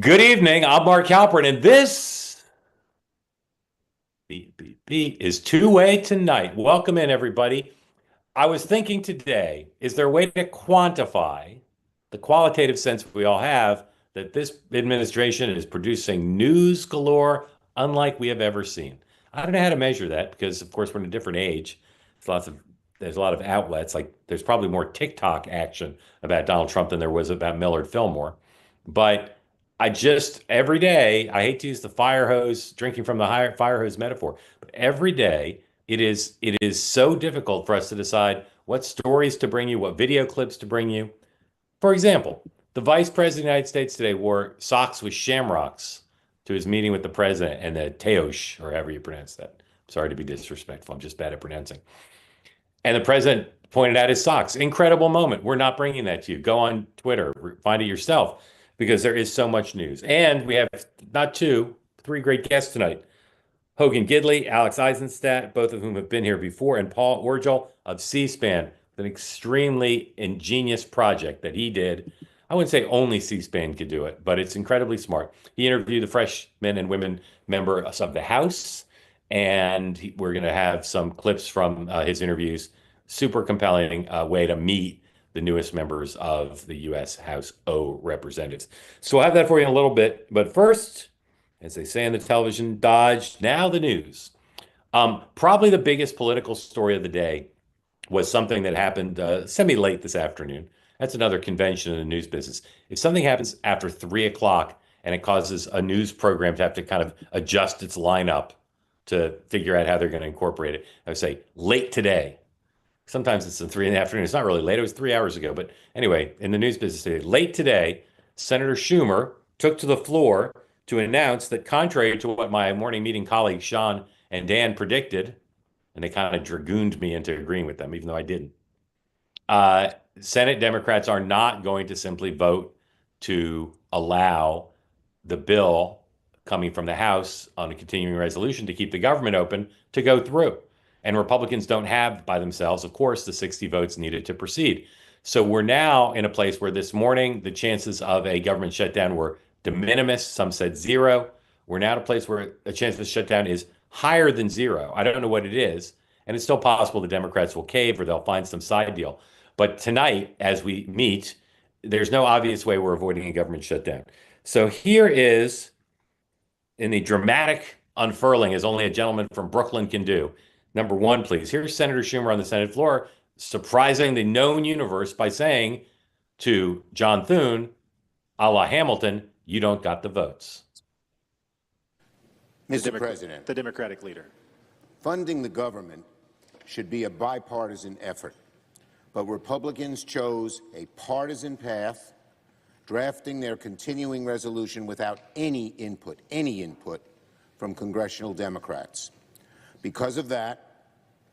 Good evening. I'm Mark Halperin, and this is Two-Way Tonight. Welcome in, everybody. I was thinking today, is there a way to quantify the qualitative sense we all have that this administration is producing news galore unlike we have ever seen? I don't know how to measure that because, of course, we're in a different age. There's a lot of outlets. Like there's probably more TikTok action about Donald Trump than there was about Millard Fillmore. But I just every day, I hate to use the fire hose, drinking from the fire hose metaphor, but every day it is so difficult for us to decide what stories to bring you, what video clips to bring you. For example, the Vice President of the United States today wore socks with shamrocks to his meeting with the president and the Teosh, or however you pronounce that. Sorry to be disrespectful. I'm just bad at pronouncing. And the president pointed out his socks. Incredible moment. We're not bringing that to you. Go on Twitter, find it yourself, because there is so much news. And we have not two, three great guests tonight. Hogan Gidley, Alex Eisenstadt, both of whom have been here before, and Paul Orgel of C-SPAN, an extremely ingenious project that he did. I wouldn't say only C-SPAN could do it, but it's incredibly smart. He interviewed the freshmen and women members of the House, and we're going to have some clips from his interviews. Super compelling way to meet the newest members of the U.S. House O Representatives. So I'll have that for you in a little bit. But first, as they say in the television dodge, now the news. Probably the biggest political story of the day was something that happened semi-late this afternoon. That's another convention in the news business. If something happens after 3 o'clock and it causes a news program to have to kind of adjust its lineup to figure out how they're going to incorporate it, I would say late today. Sometimes it's in 3 in the afternoon. It's not really late. It was 3 hours ago. But anyway, in the news business today, late today, Senator Schumer took to the floor to announce that contrary to what my morning meeting colleagues Sean and Dan predicted, and they kind of dragooned me into agreeing with them, even though I didn't, Senate Democrats are not going to simply vote to allow the bill coming from the House on a continuing resolution to keep the government open to go through. And Republicans don't have by themselves, of course, the 60 votes needed to proceed. So we're now in a place where this morning the chances of a government shutdown were de minimis. Some said zero. We're now at a place where a chance of a shutdown is higher than zero. I don't know what it is. And it's still possible the Democrats will cave or they'll find some side deal. But tonight, as we meet, there's no obvious way we're avoiding a government shutdown. So here is, in the dramatic unfurling, as only a gentleman from Brooklyn can do. Number one, please. Here's Senator Schumer on the Senate floor, surprising the known universe by saying to John Thune, a la Hamilton, you don't got the votes. Mr. President, the Democratic leader. Funding the government should be a bipartisan effort, but Republicans chose a partisan path, drafting their continuing resolution without any input from congressional Democrats. Because of that,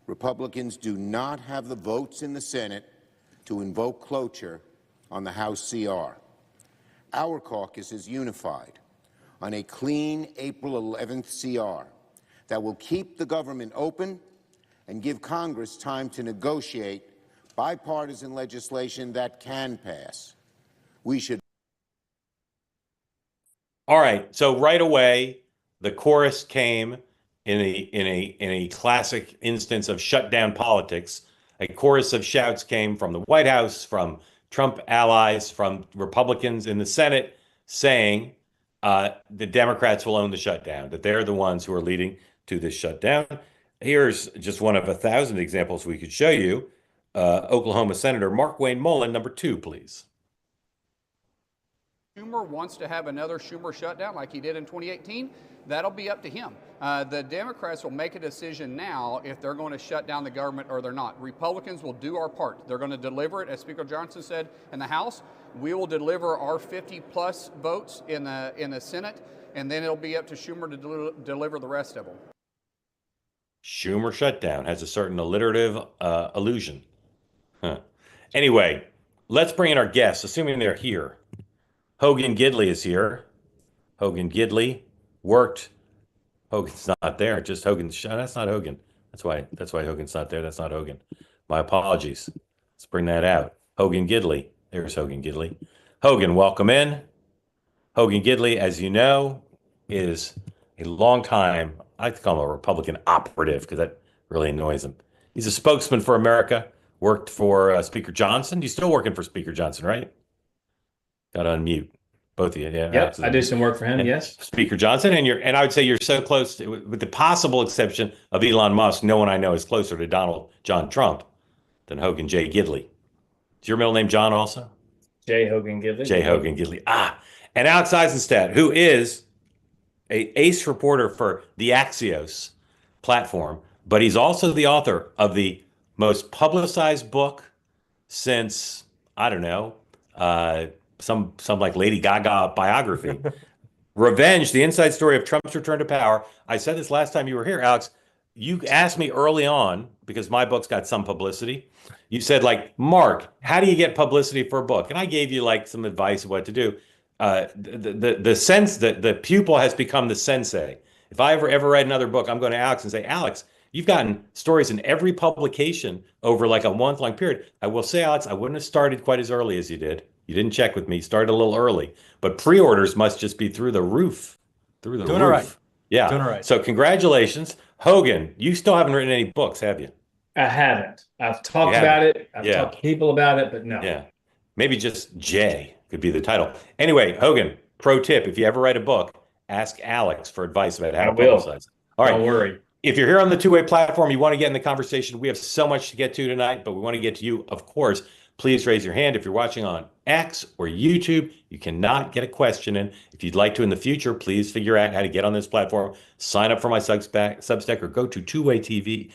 Republicans do not have the votes in the Senate to invoke cloture on the House CR. Our caucus is unified on a clean April 11th CR that will keep the government open and give Congress time to negotiate bipartisan legislation that can pass. We should. All right. So right away, the chorus came in a classic instance of shutdown politics. A chorus of shouts came from the White House, from Trump allies, from Republicans in the Senate, saying the Democrats will own the shutdown, that they're the ones who are leading to this shutdown. Here's just one of 1,000 examples we could show you. Oklahoma Senator Mark Wayne Mullen, number two, please. Schumer wants to have another Schumer shutdown like he did in 2018, that'll be up to him. The Democrats will make a decision now if they're going to shut down the government or they're not. Republicans will do our part. They're going to deliver it, as Speaker Johnson said, in the House. We will deliver our 50-plus votes in the Senate, and then it'll be up to Schumer to deliver the rest of them. Schumer shutdown has a certain alliterative illusion. Huh. Anyway, let's bring in our guests, assuming they're here. Hogan Gidley is here. Hogan Gidley worked. Hogan's not there. Just Hogan. That's not Hogan. That's why Hogan's not there. That's not Hogan. My apologies. Let's bring that out. Hogan Gidley. There's Hogan Gidley. Hogan, welcome in. Hogan Gidley, as you know, is a long time, I like to call him a Republican operative because that really annoys him. He's a spokesman for America, worked for Speaker Johnson. You're still working for Speaker Johnson, right? Got to unmute. Both of you. Yeah, Yep, I do some work for him, and yes. Speaker Johnson, and I would say you're so close, with the possible exception of Elon Musk, no one I know is closer to Donald John Trump than Hogan J. Gidley. Is your middle name John also? J. Hogan Gidley. J. Hogan Gidley. And Alex Eisenstadt, who is a ace reporter for the Axios platform, but he's also the author of the most publicized book since, I don't know, some like Lady Gaga biography. Revenge, the inside story of Trump's return to power. I said this last time you were here, Alex. You asked me early on, because my book's got some publicity. You said, like, Mark, how do you get publicity for a book? And I gave you like some advice of what to do. The pupil has become the sensei. If I ever write another book, I'm going to Alex and say, Alex, you've gotten stories in every publication over like a month-long period. I will say, Alex, I wouldn't have started quite as early as you did. You didn't check with me. You started a little early, but pre-orders must just be through the roof. Through the Doing roof. all right. Yeah. Doing all right. So congratulations. Hogan, you still haven't written any books, have you? I haven't. I've talked You about haven't? it. I've Yeah. talked to people about it, but no. Yeah. Maybe just J could be the title. Anyway, Hogan, pro tip, if you ever write a book, ask Alex for advice about how I to will. publicize it. All right. Don't worry. If you're here on the two-way platform, you want to get in the conversation, we have so much to get to tonight, but we want to get to you, of course. Please raise your hand. If you're watching on X or YouTube, you cannot get a question in. If you'd like to in the future, please figure out how to get on this platform. Sign up for my Substack or go to two-way.tv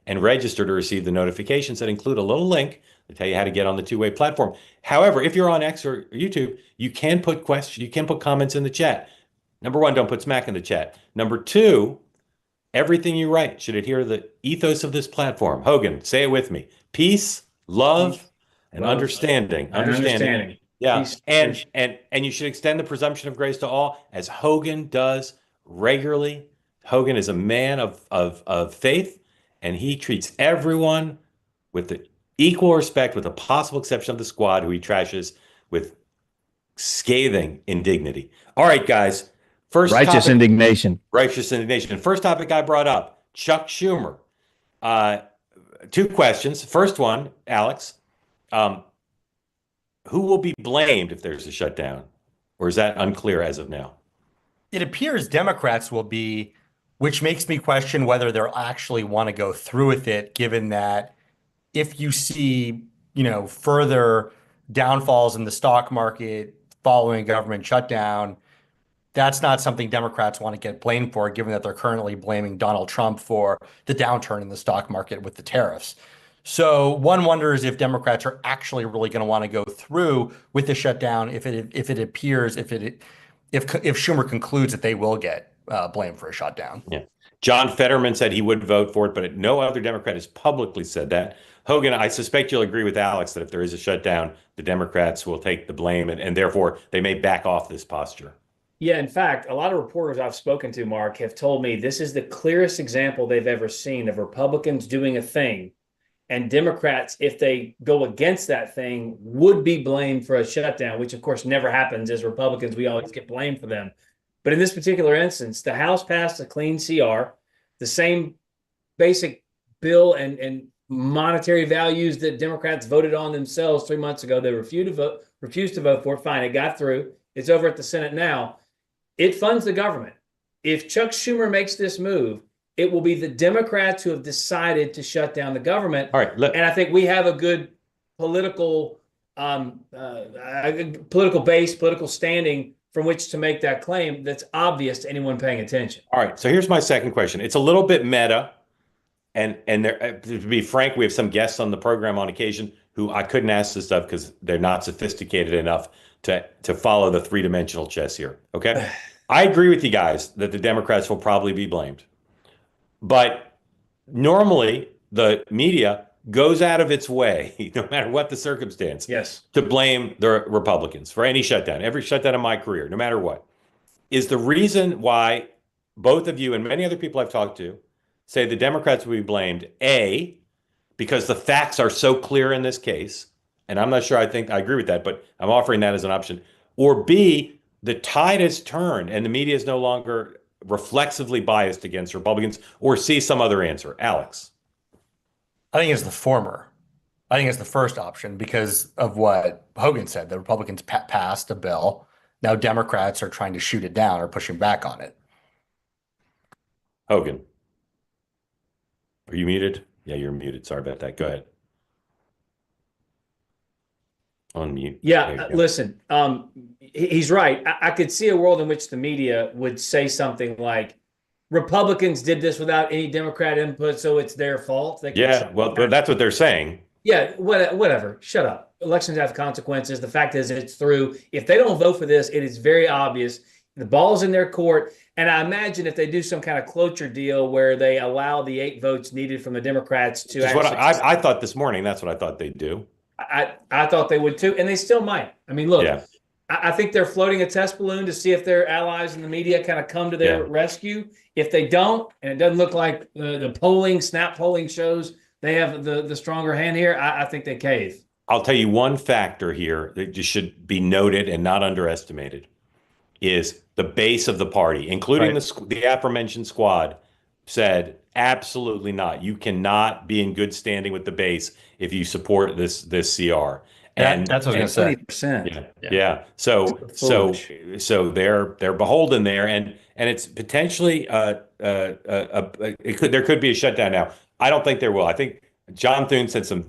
and register to receive the notifications that include a little link to tell you how to get on the two-way platform. However, if you're on X or YouTube, you can put comments in the chat. Number one, don't put smack in the chat. Number two, everything you write should adhere to the ethos of this platform. Hogan, say it with me. Peace, love, and Love, understanding. Understanding. Yeah. Peace, And you should extend the presumption of grace to all, as Hogan does regularly. Hogan is a man of faith, and he treats everyone with the equal respect, with the possible exception of the squad, who he trashes with scathing indignity. All right, guys. Righteous indignation. Righteous indignation. First topic I brought up, Chuck Schumer. Two questions. First one, Alex, who will be blamed if there's a shutdown? Or is that unclear as of now? It appears Democrats will be, which makes me question whether they'll actually want to go through with it, given that if you see, further downfalls in the stock market following a government shutdown, that's not something Democrats want to get blamed for, given that they're currently blaming Donald Trump for the downturn in the stock market with the tariffs. So one wonders if Democrats are actually really going to want to go through with the shutdown if Schumer concludes that they will get blamed for a shutdown. Yeah. John Fetterman said he would vote for it, but no other Democrat has publicly said that. Hogan, I suspect you'll agree with Alex that if there is a shutdown, the Democrats will take the blame, and therefore they may back off this posture. Yeah, in fact, a lot of reporters I've spoken to, Mark, have told me this is the clearest example they've ever seen of Republicans doing a thing, and Democrats, if they go against that thing, would be blamed for a shutdown, which of course never happens. As Republicans, we always get blamed for them. But in this particular instance, the House passed a clean CR, the same basic bill and monetary values that Democrats voted on themselves 3 months ago. They refused to vote for it. Fine, it got through. It's over at the Senate now. It funds the government. If Chuck Schumer makes this move, it will be the Democrats who have decided to shut down the government. All right, and I think we have a good political base, political standing from which to make that claim that's obvious to anyone paying attention. All right, so here's my second question. It's a little bit meta, and there, to be frank, we have some guests on the program on occasion who I couldn't ask this stuff because they're not sophisticated enough to follow the three-dimensional chess here, okay? I agree with you guys that the Democrats will probably be blamed. But normally the media goes out of its way, no matter what the circumstance, Yes, to blame the Republicans for any shutdown, every shutdown in my career, no matter what. Is the reason why both of you and many other people I've talked to say the Democrats will be blamed, A, because the facts are so clear in this case, and I'm not sure I agree with that, but I'm offering that as an option, or B, the tide has turned and the media is no longer reflexively biased against Republicans, or C, some other answer? Alex. I think it's the former. I think it's the first option because of what Hogan said. The Republicans passed a bill. Now Democrats are trying to shoot it down or pushing back on it. Hogan. Are you muted? Yeah, you're muted. Sorry about that. Go ahead. Unmute. Yeah, listen, he's right. I could see a world in which the media would say something like, Republicans did this without any Democrat input, so it's their fault. Yeah, well, that's what they're saying. Yeah, whatever. Shut up. Elections have consequences. The fact is, it's through. If they don't vote for this, it is very obvious. The ball's in their court. And I imagine if they do some kind of cloture deal where they allow the 8 votes needed from the Democrats to actually, what I thought this morning, that's what I thought they'd do. I thought they would too, and they still might. I mean, look, yeah. I think they're floating a test balloon to see if their allies in the media kind of come to their rescue. If they don't, and it doesn't look like the snap polling shows they have the stronger hand here, I think they cave. I'll tell you one factor here that just should be noted and not underestimated is the base of the party, including the aforementioned squad, said absolutely not. You cannot be in good standing with the base if you support this CR. And that's what I was going to say. Yeah. So they're beholden there, and it's potentially there could be a shutdown now. I don't think there will. I think John Thune said some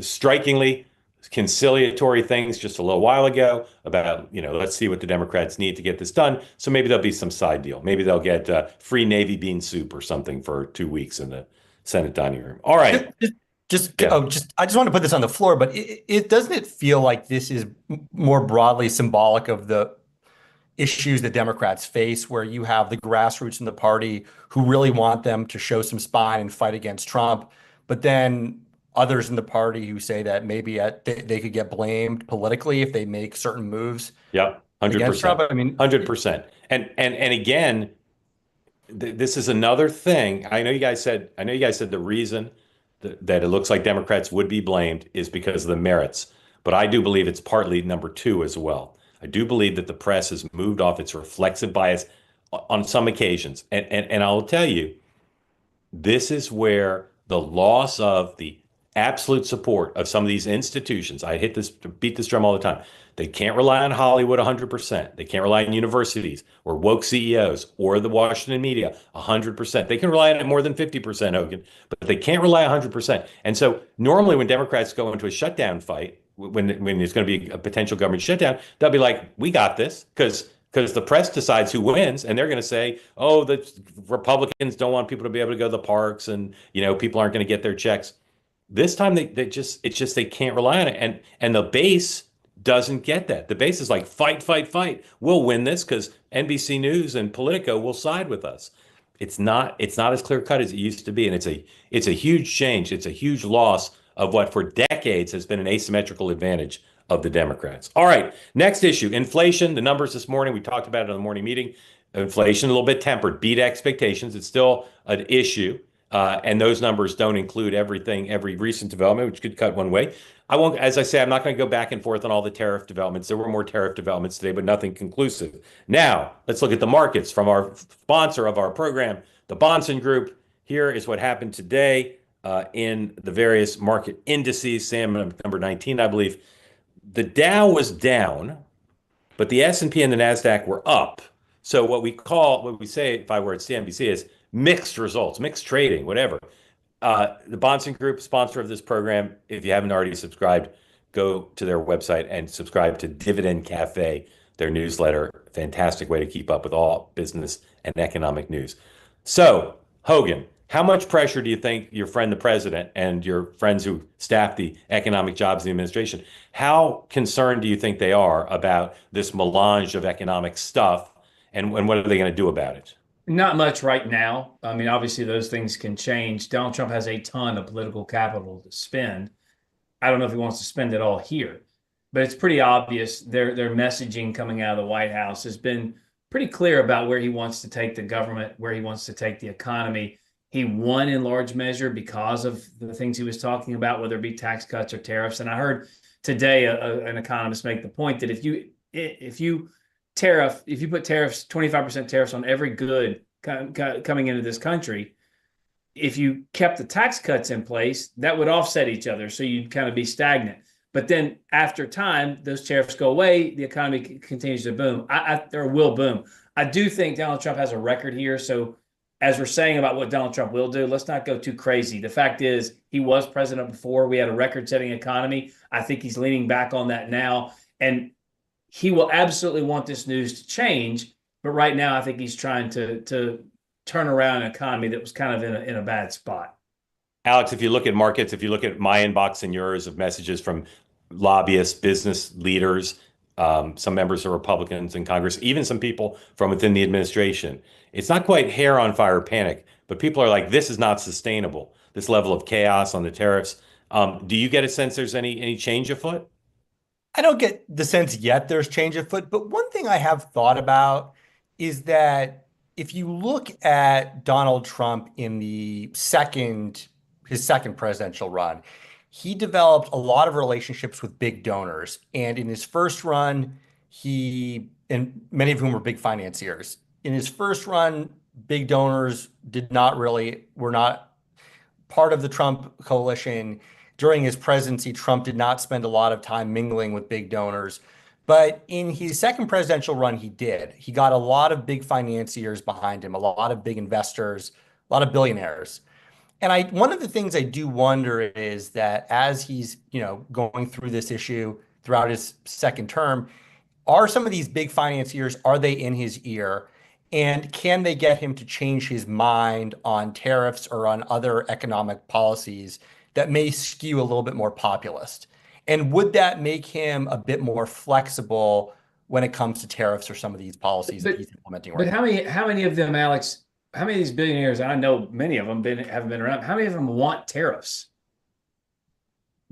strikingly conciliatory things just a little while ago about, let's see what the Democrats need to get this done. So maybe there'll be some side deal. Maybe they'll get free Navy bean soup or something for 2 weeks in the Senate dining room. All right. I just want to put this on the floor, but it doesn't it feel like this is more broadly symbolic of the issues that Democrats face, where you have the grassroots in the party who really want them to show some spine and fight against Trump, but then others in the party who say that maybe they could get blamed politically if they make certain moves. Yeah, 100%. I mean, 100%. And again, this is another thing. I know you guys said the reason that it looks like Democrats would be blamed is because of the merits, but I do believe it's partly number 2 as well. I do believe that the press has moved off its reflexive bias on some occasions, and I'll tell you, this is where the loss of the absolute support of some of these institutions. I beat this drum all the time. They can't rely on Hollywood 100%. They can't rely on universities or woke CEOs or the Washington media 100%. They can rely on it more than 50%, Hogan, but they can't rely 100%. And so normally when Democrats go into a shutdown fight, when there's going to be a potential government shutdown, they'll be like, we got this, because the press decides who wins, and they're going to say, oh, the Republicans don't want people to be able to go to the parks, and people aren't going to get their checks. This time they can't rely on it, and the base doesn't get that. The base is like, fight, fight, fight. We'll win this because NBC News and Politico will side with us. It's not as clear cut as it used to be, and it's a huge change. It's a huge loss of what for decades has been an asymmetrical advantage of the Democrats. All right, next issue, inflation. The numbers this morning, we talked about it in the morning meeting. Inflation a little bit tempered, beat expectations. It's still an issue. And those numbers don't include every recent development, which could cut one way. I won't, as I say, I'm not going to go back and forth on all the tariff developments. There were more tariff developments today, but nothing conclusive. Now, let's look at the markets from our sponsor of our program, the Bahnsen Group. Here is what happened today in the various market indices. Sam, number 19, I believe. The Dow was down, but the S&P and the NASDAQ were up. So what we say, if I were at CNBC, is mixed results, mixed trading, whatever. The Bahnsen Group, sponsor of this program, if you haven't already subscribed, go to their website and subscribe to Dividend Cafe, their newsletter. Fantastic way to keep up with all business and economic news. So, Hogan, how much pressure do you think your friend, the president, and your friends who staff the economic jobs in the administration, how concerned do you think they are about this melange of economic stuff, and what are they going to do about it? Not much right now. I mean, obviously those things can change. Donald Trump has a ton of political capital to spend. I don't know if he wants to spend it all here, but it's pretty obvious their messaging coming out of the White House has been pretty clear about where he wants to take the government, where he wants to take the economy. He won in large measure because of the things he was talking about, whether it be tax cuts or tariffs. And I heard today an economist make the point that if you if you put tariffs, 25% tariffs on every good coming into this country, if you kept the tax cuts in place, that would offset each other. So you'd kind of be stagnant. But then after time, those tariffs go away, the economy continues to boom. Or will boom. I do think Donald Trump has a record here. So as we're saying about what Donald Trump will do, let's not go too crazy. The fact is, he was president before. We had a record-setting economy. I think he's leaning back on that now. And he will absolutely want this news to change. But right now, I think he's trying to turn around an economy that was kind of in a bad spot. Alex, if you look at markets, if you look at my inbox and yours of messages from lobbyists, business leaders, some members of Republicans in Congress, even some people from within the administration, it's not quite hair on fire panic, but people are like, this is not sustainable, this level of chaos on the tariffs. Do you get a sense there's any change afoot? I don't get the sense yet there's change afoot, but one thing I have thought about is that if you look at Donald Trump in his second presidential run, he developed a lot of relationships with big donors. And in his first run, and many of whom were big financiers. In his first run, big donors were not part of the Trump coalition. During his presidency, Trump did not spend a lot of time mingling with big donors. But in his second presidential run, he did. He got a lot of big financiers behind him, a lot of big investors, a lot of billionaires. And one of the things I do wonder is that as he's, going through this issue throughout his second term, are some of these big financiers, are they in his ear? And can they get him to change his mind on tariffs or on other economic policies that may skew a little bit more populist? And would that make him a bit more flexible when it comes to tariffs or some of these policies that he's implementing right now? But how many of them, Alex, how many of these billionaires, and I know many of them haven't been around, how many of them want tariffs?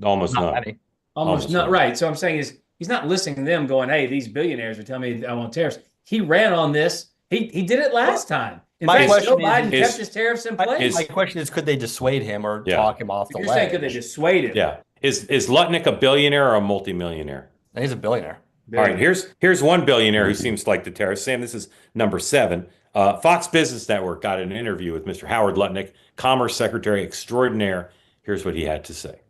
Almost Not none. many. Almost not, none. right. So I'm saying is he's not listening to them going, hey, these billionaires are telling me I want tariffs. He ran on this. He did it last time. In My fact, Joe question Biden is- kept his tariffs in place. My question is, could they dissuade him or Yeah. talk him off the You're ledge? saying could they dissuade him? Yeah. Is Lutnick a billionaire or a multimillionaire? He's a billionaire. All right, here's one billionaire who seems like the tariffs. Sam, this is number 7. Fox Business Network got an interview with Mr. Howard Lutnick, Commerce Secretary Extraordinaire. Here's what he had to say.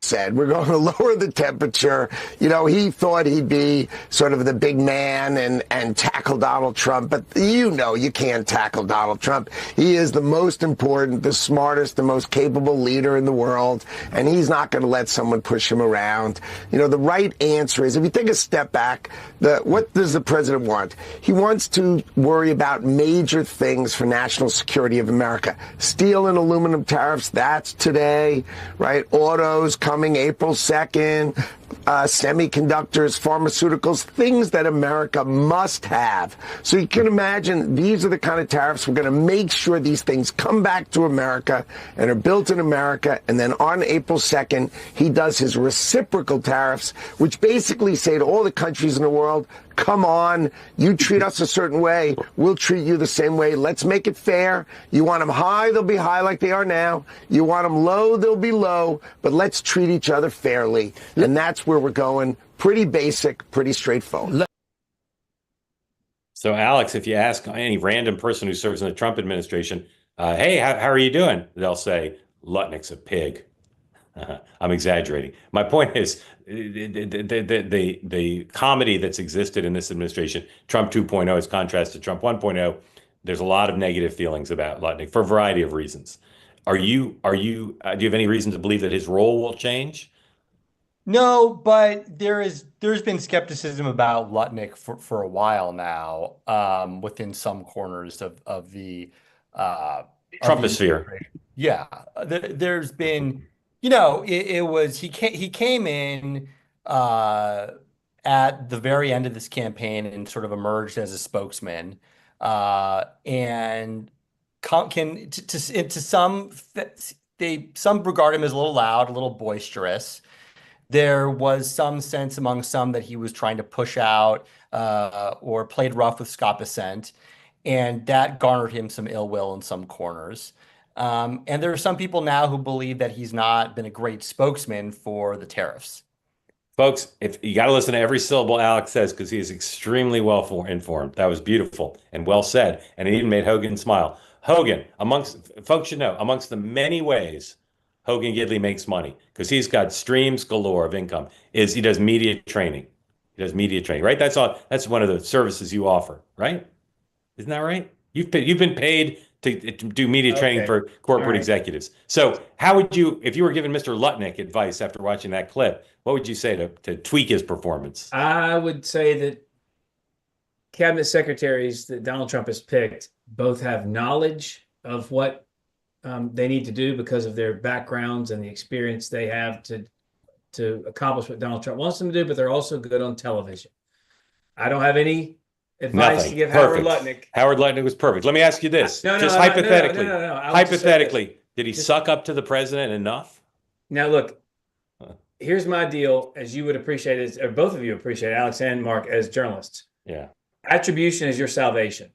Said we're going to lower the temperature. He thought he'd be sort of the big man and tackle Donald Trump. But you can't tackle Donald Trump. He is the most important, the smartest, the most capable leader in the world. And he's not going to let someone push him around. The right answer is, if you take a step back, what does the president want? He wants to worry about major things for national security of America. Steel and aluminum tariffs, that's today, right? Autos coming April 2nd, semiconductors, pharmaceuticals, things that America must have. So you can imagine these are the kind of tariffs we're going to make sure these things come back to America and are built in America. And then on April 2nd, he does his reciprocal tariffs, which basically say to all the countries in the world, come on, you treat us a certain way, we'll treat you the same way. Let's make it fair. You want them high, they'll be high like they are now. You want them low, they'll be low. But let's treat each other fairly. And that's where we're going. Pretty basic, pretty straightforward. So, Alex, if you ask any random person who serves in the Trump administration, hey, how are you doing? They'll say, Lutnick's a pig. I'm exaggerating. My point is the comedy that's existed in this administration, Trump 2.0 as contrast to Trump 1.0, there's a lot of negative feelings about Lutnick for a variety of reasons. Do you have any reason to believe that his role will change? No, but there's been skepticism about Lutnick for a while now, within some corners of the Trumposphere. Yeah, there's been, he came in at the very end of this campaign and sort of emerged as a spokesman, and some regard him as a little loud, a little boisterous. There was some sense among some that he was trying to push out or played rough with Scott Bessent, and that garnered him some ill will in some corners. And there are some people now who believe that he's not been a great spokesman for the tariffs. Folks, if you got to listen to every syllable Alex says because he is extremely well informed. That was beautiful and well said, and it even made Hogan smile. Hogan, amongst folks should know, amongst the many ways Hogan Gidley makes money, because he's got streams galore of income, is he does media training. He does media training, right? That's all. That's one of the services you offer, right? Isn't that right? You've been paid to do media training Okay. for All corporate right. executives. So how would you, if you were giving Mr. Lutnick advice after watching that clip, what would you say to tweak his performance? I would say that cabinet secretaries that Donald Trump has picked both have knowledge of what they need to do because of their backgrounds and the experience they have to accomplish what Donald Trump wants them to do, but they're also good on television. I don't have any advice to Nothing. give Perfect. Howard Lutnick. Howard Lutnick was perfect. Let me ask you this, No, just no, hypothetically. no. Hypothetically, did he Just- suck up to the president enough? Now, look, here's my deal, as you would appreciate it, or both of you appreciate it, Alex and Mark, as journalists. Yeah. Attribution is your salvation.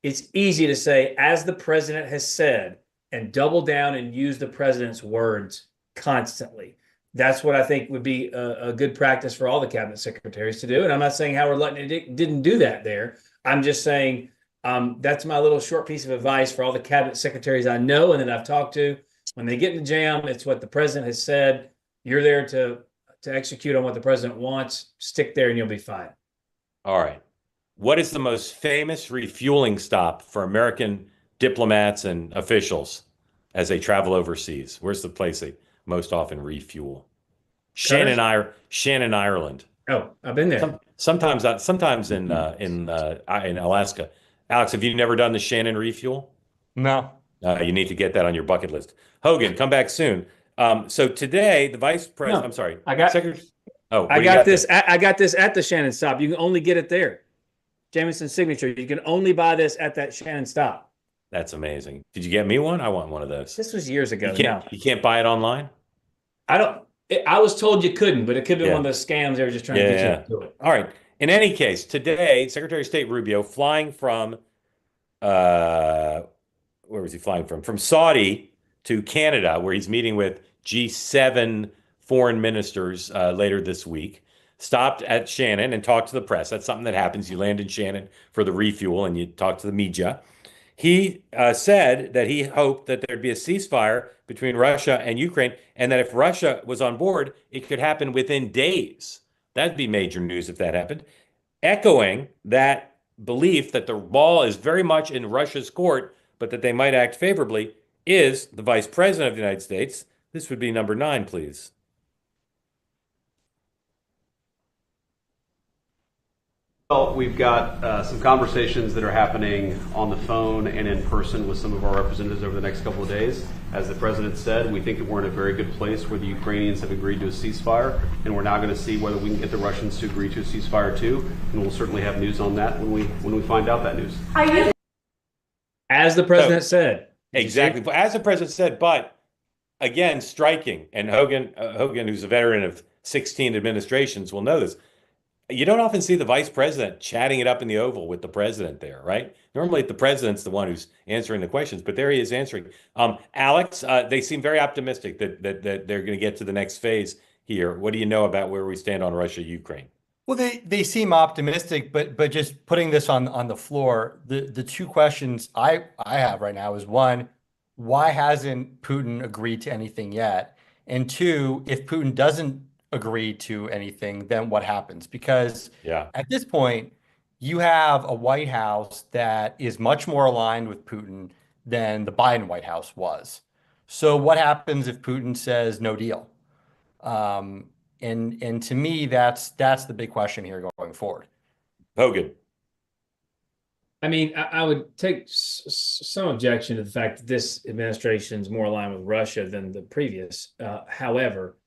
It's easy to say, as the president has said, and double down and use the president's words constantly. That's what I think would be a good practice for all the cabinet secretaries to do. And I'm not saying Howard Lutnick didn't do that there. I'm just saying that's my little short piece of advice for all the cabinet secretaries I know and that I've talked to. When they get in the jam, it's what the president has said. You're there to execute on what the president wants. Stick there and you'll be fine. All right. What is the most famous refueling stop for American diplomats and officials as they travel overseas? Where's the place they most often refuel? Shannon, Ireland. Oh, I've been there. Sometimes in Alaska. Alex, have you never done the Shannon refuel? No. You need to get that on your bucket list. Hogan, come back soon. So today, the vice president. No, I'm sorry. I got. Secretary. Oh, what I do you got this. there? I got this at the Shannon stop. You can only get it there. Jameson's signature. You can only buy this at that Shannon stop. That's amazing. Did you get me one? I want one of those. This was years ago. You can't buy it online? I don't. I was told you couldn't, but it could be Yeah. one of those scams. They were just trying to get you to do it. All right. In any case, today, Secretary of State Rubio flying from where was he flying from? From Saudi to Canada, where he's meeting with G7 foreign ministers later this week. Stopped at Shannon and talked to the press. That's something that happens. You land in Shannon for the refuel and you talk to the media. He said that he hoped that there'd be a ceasefire between Russia and Ukraine, and that if Russia was on board, it could happen within days. That'd be major news if that happened. Echoing that belief that the ball is very much in Russia's court, but that they might act favorably, is the Vice President of the United States. This would be number 9, please. Well, we've got some conversations that are happening on the phone and in person with some of our representatives over the next couple of days. As the president said, we think that we're in a very good place where the Ukrainians have agreed to a ceasefire, and we're now going to see whether we can get the Russians to agree to a ceasefire too. And we'll certainly have news on that when we find out that news. As the president said. Exactly. As the president said, but again, striking, and Hogan, who's a veteran of 16 administrations, will know this. You don't often see the vice president chatting it up in the Oval with the president there, right? Normally, the president's the one who's answering the questions, but there he is answering. Alex, they seem very optimistic that they're going to get to the next phase here. What do you know about where we stand on Russia, Ukraine? Well, they seem optimistic, but just putting this on the floor, the two questions I have right now is, one, why hasn't Putin agreed to anything yet? And two, if Putin doesn't agree to anything, then what happens? Because at this point, you have a White House that is much more aligned with Putin than the Biden White House was. So what happens if Putin says no deal? And to me, that's the big question here going forward. Hogan. I mean, I would take some objection to the fact that this administration is more aligned with Russia than the previous. However,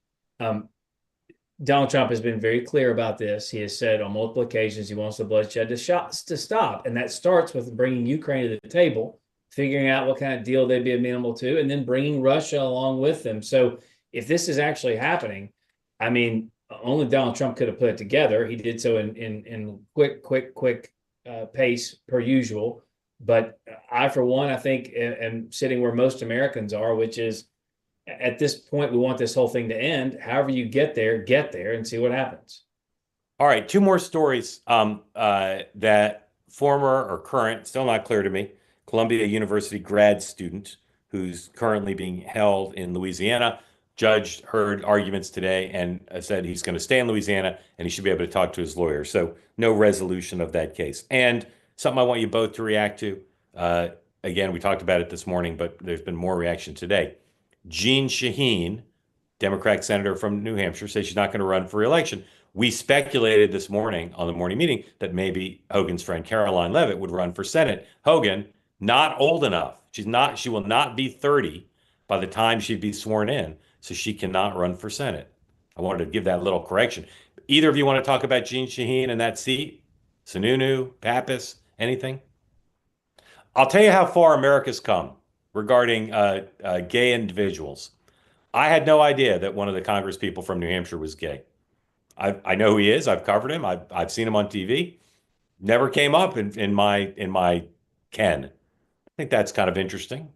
Donald Trump has been very clear about this. He has said on multiple occasions he wants the bloodshed to stop. And that starts with bringing Ukraine to the table, figuring out what kind of deal they'd be amenable to, and then bringing Russia along with them. So if this is actually happening, I mean, only Donald Trump could have put it together. He did so in quick pace per usual. But I, for one, I think am sitting where most Americans are, which is At this point, we want this whole thing to end. However you get there and see what happens. All right, two more stories that former or current, still not clear to me, Columbia University grad student who's currently being held in Louisiana. Judge heard arguments today and said he's going to stay in Louisiana and he should be able to talk to his lawyer. So no resolution of that case. And something I want you both to react to. Again, we talked about it this morning, but there's been more reaction today. Jeanne Shaheen, Democratic senator from New Hampshire, says she's not going to run for re-election. We speculated this morning on the morning meeting that maybe Hogan's friend Caroline Leavitt would run for Senate. Hogan, not old enough. She will not be 30 by the time she'd be sworn in, so she cannot run for Senate. I wanted to give that little correction. Either of you want to talk about Jeanne Shaheen and that seat? Sununu, Pappas, anything? I'll tell you how far America's come regarding gay individuals. I had no idea that one of the Congress people from New Hampshire was gay. I know who he is. I've covered him. I've seen him on TV. Never came up in my ken. I think that's kind of interesting.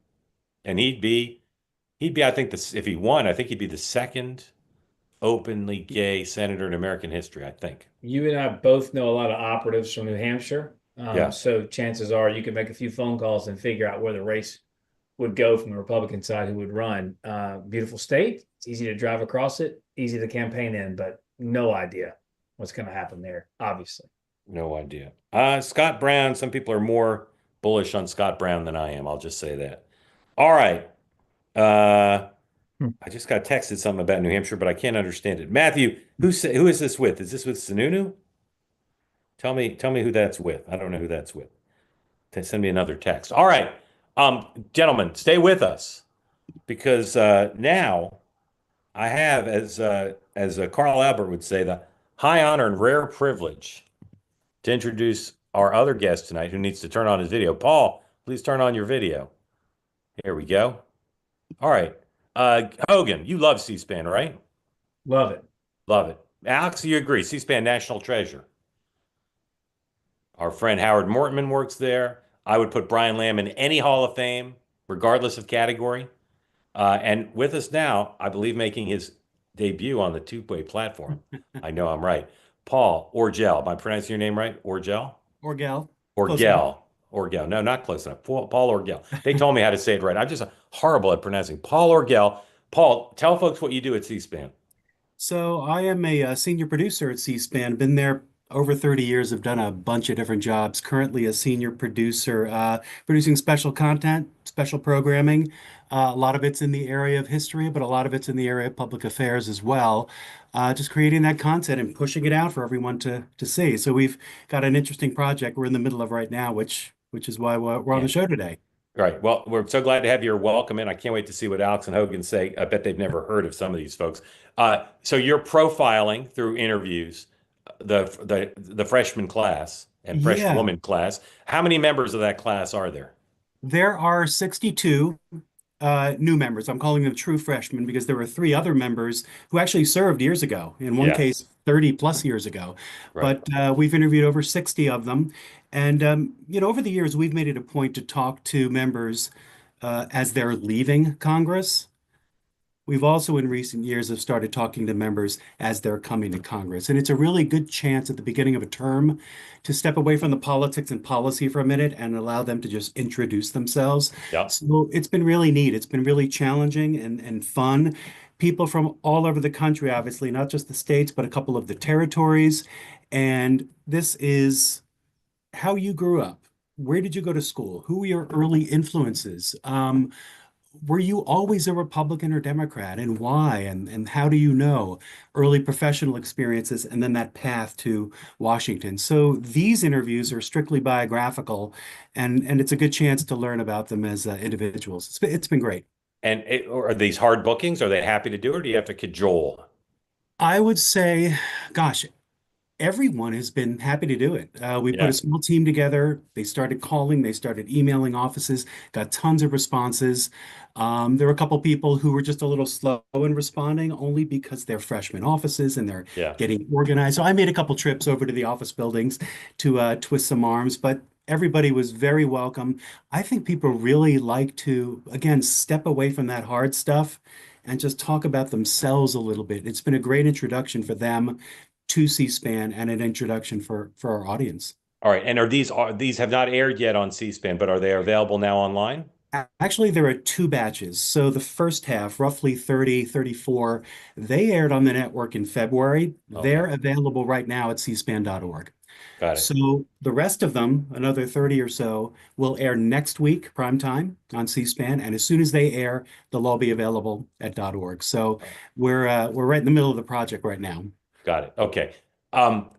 And I think this, if he won, I think he'd be the second openly gay senator in American history, I think. You and I both know a lot of operatives from New Hampshire. Yeah. So chances are you can make a few phone calls and figure out where the race would go from the Republican side who would run. Beautiful state. It's easy to drive across it, easy to campaign in, but no idea what's going to happen there, obviously. No idea. Scott Brown, some people are more bullish on Scott Brown than I am. I'll just say that. All right. I just got texted something about New Hampshire, but I can't understand it. Matthew, who is this with? Is this with Sununu? Tell me who that's with. I don't know who that's with. Send me another text. All right. Gentlemen, stay with us because now I have, as Carl Albert would say, the high honor and rare privilege to introduce our other guest tonight who needs to turn on his video. Paul, please turn on your video. Here we go. All right. Hogan, you love C-SPAN, right? Love it. Love it. Alex, you agree? C-SPAN national treasure. Our friend Howard Mortman works there. I would put Brian Lamb in any Hall of Fame, regardless of category. And with us now, I believe making his debut on the two-way platform. I know I'm right. Paul Orgel. Am I pronouncing your name right? Orgel? Orgel. Orgel. Orgel. No, not close enough. Paul Orgel. They told me how to say it right. I'm just horrible at pronouncing. Paul Orgel. Paul, tell folks what you do at C-SPAN. So I am a senior producer at C-SPAN. Been there over 30 years. I've done a bunch of different jobs. Currently a senior producer, producing special content, special programming. A lot of it's in the area of history, but a lot of it's in the area of public affairs as well. Just creating that content and pushing it out for everyone to see. So we've got an interesting project we're in the middle of right now, which is why we're on the show today. Right. Well, we're so glad to have your welcome in. I can't wait to see what Alex and Hogan say. I bet they've never heard of some of these folks. So you're profiling through interviews the freshman class and freshman woman class. How many members of that class are there? There are 62 new members. I'm calling them true freshmen because there were 3 other members who actually served years ago. In one case, 30 plus years ago. Right. But we've interviewed over 60 of them. And, over the years, we've made it a point to talk to members as they're leaving Congress. We've also in recent years have started talking to members as they're coming to Congress. And it's a really good chance at the beginning of a term to step away from the politics and policy for a minute and allow them to just introduce themselves. Yep. So it's been really neat. It's been really challenging and fun. People from all over the country, obviously, not just the states, but a couple of the territories. And this is how you grew up. Where did you go to school? Who were your early influences? Were you always a Republican or Democrat, and why? And how do you know? Early professional experiences, and then that path to Washington. So these interviews are strictly biographical, and it's a good chance to learn about them as individuals. It's been great. And are these hard bookings? Are they happy to do it, or do you have to cajole? I would say, gosh, everyone has been happy to do it. We put a small team together. They started calling, they started emailing offices, got tons of responses. There were a couple people who were just a little slow in responding, only because they're freshman offices and they're getting organized. So I made a couple trips over to the office buildings to twist some arms, but everybody was very welcome. I think people really like to, again, step away from that hard stuff and just talk about themselves a little bit. It's been a great introduction for them to C-SPAN and an introduction for our audience. All right. And are these have not aired yet on C-SPAN, but are they available now online? Actually, there are two batches. So the first half, roughly 30, 34, they aired on the network in February. They're Okay. available right now at cspan.org. Got it. So the rest of them, another 30 or so, will air next week, prime time on C-SPAN. And as soon as they air, they'll all be available at .org. So we're right in the middle of the project right now. Got it. Okay. Um,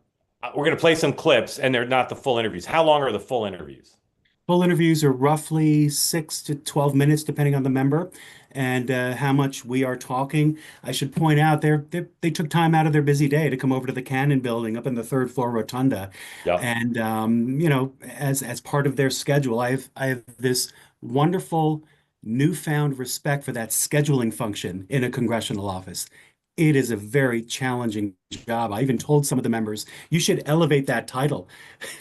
we're going to play some clips, and they're not the full interviews. How long are the full interviews? Full interviews are roughly 6 to 12 minutes, depending on the member and how much we are talking. I should point out they took time out of their busy day to come over to the Cannon building up in the third floor rotunda. Yeah. And as part of their schedule, I have this wonderful newfound respect for that scheduling function in a congressional office. It is a very challenging job. I even told some of the members, you should elevate that title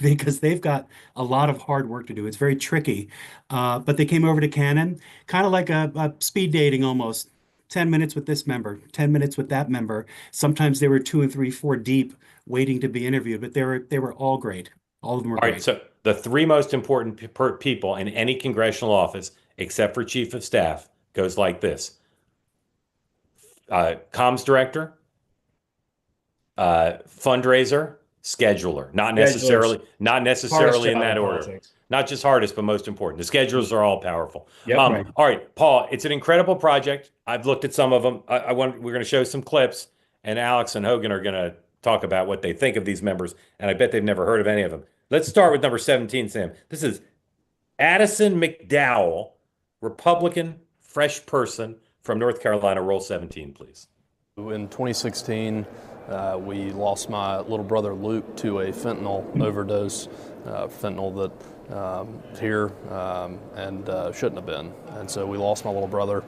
because they've got a lot of hard work to do. It's very tricky. But they came over to Canon, kind of like a speed dating almost. 10 minutes with this member, 10 minutes with that member. Sometimes they were 2 and 3, 4 deep waiting to be interviewed, but they were all great. All of them were All right. great. So the three most important people in any congressional office, except for chief of staff, goes like this: comms director, fundraiser, scheduler. Not necessarily, Schedulers. not Hardest necessarily in job that in order. politics. Not just hardest, but most important. The schedulers are all powerful. Yep. Right. All right, Paul, it's an incredible project. I've looked at some of them. We're going to show some clips, and Alex and Hogan are going to talk about what they think of these members, and I bet they've never heard of any of them. Let's start with number 17, Sam. This is Addison McDowell, Republican, fresh person from North Carolina. Roll 17, please. In 2016, we lost my little brother Luke to a fentanyl overdose, fentanyl that here and shouldn't have been. And so we lost my little brother.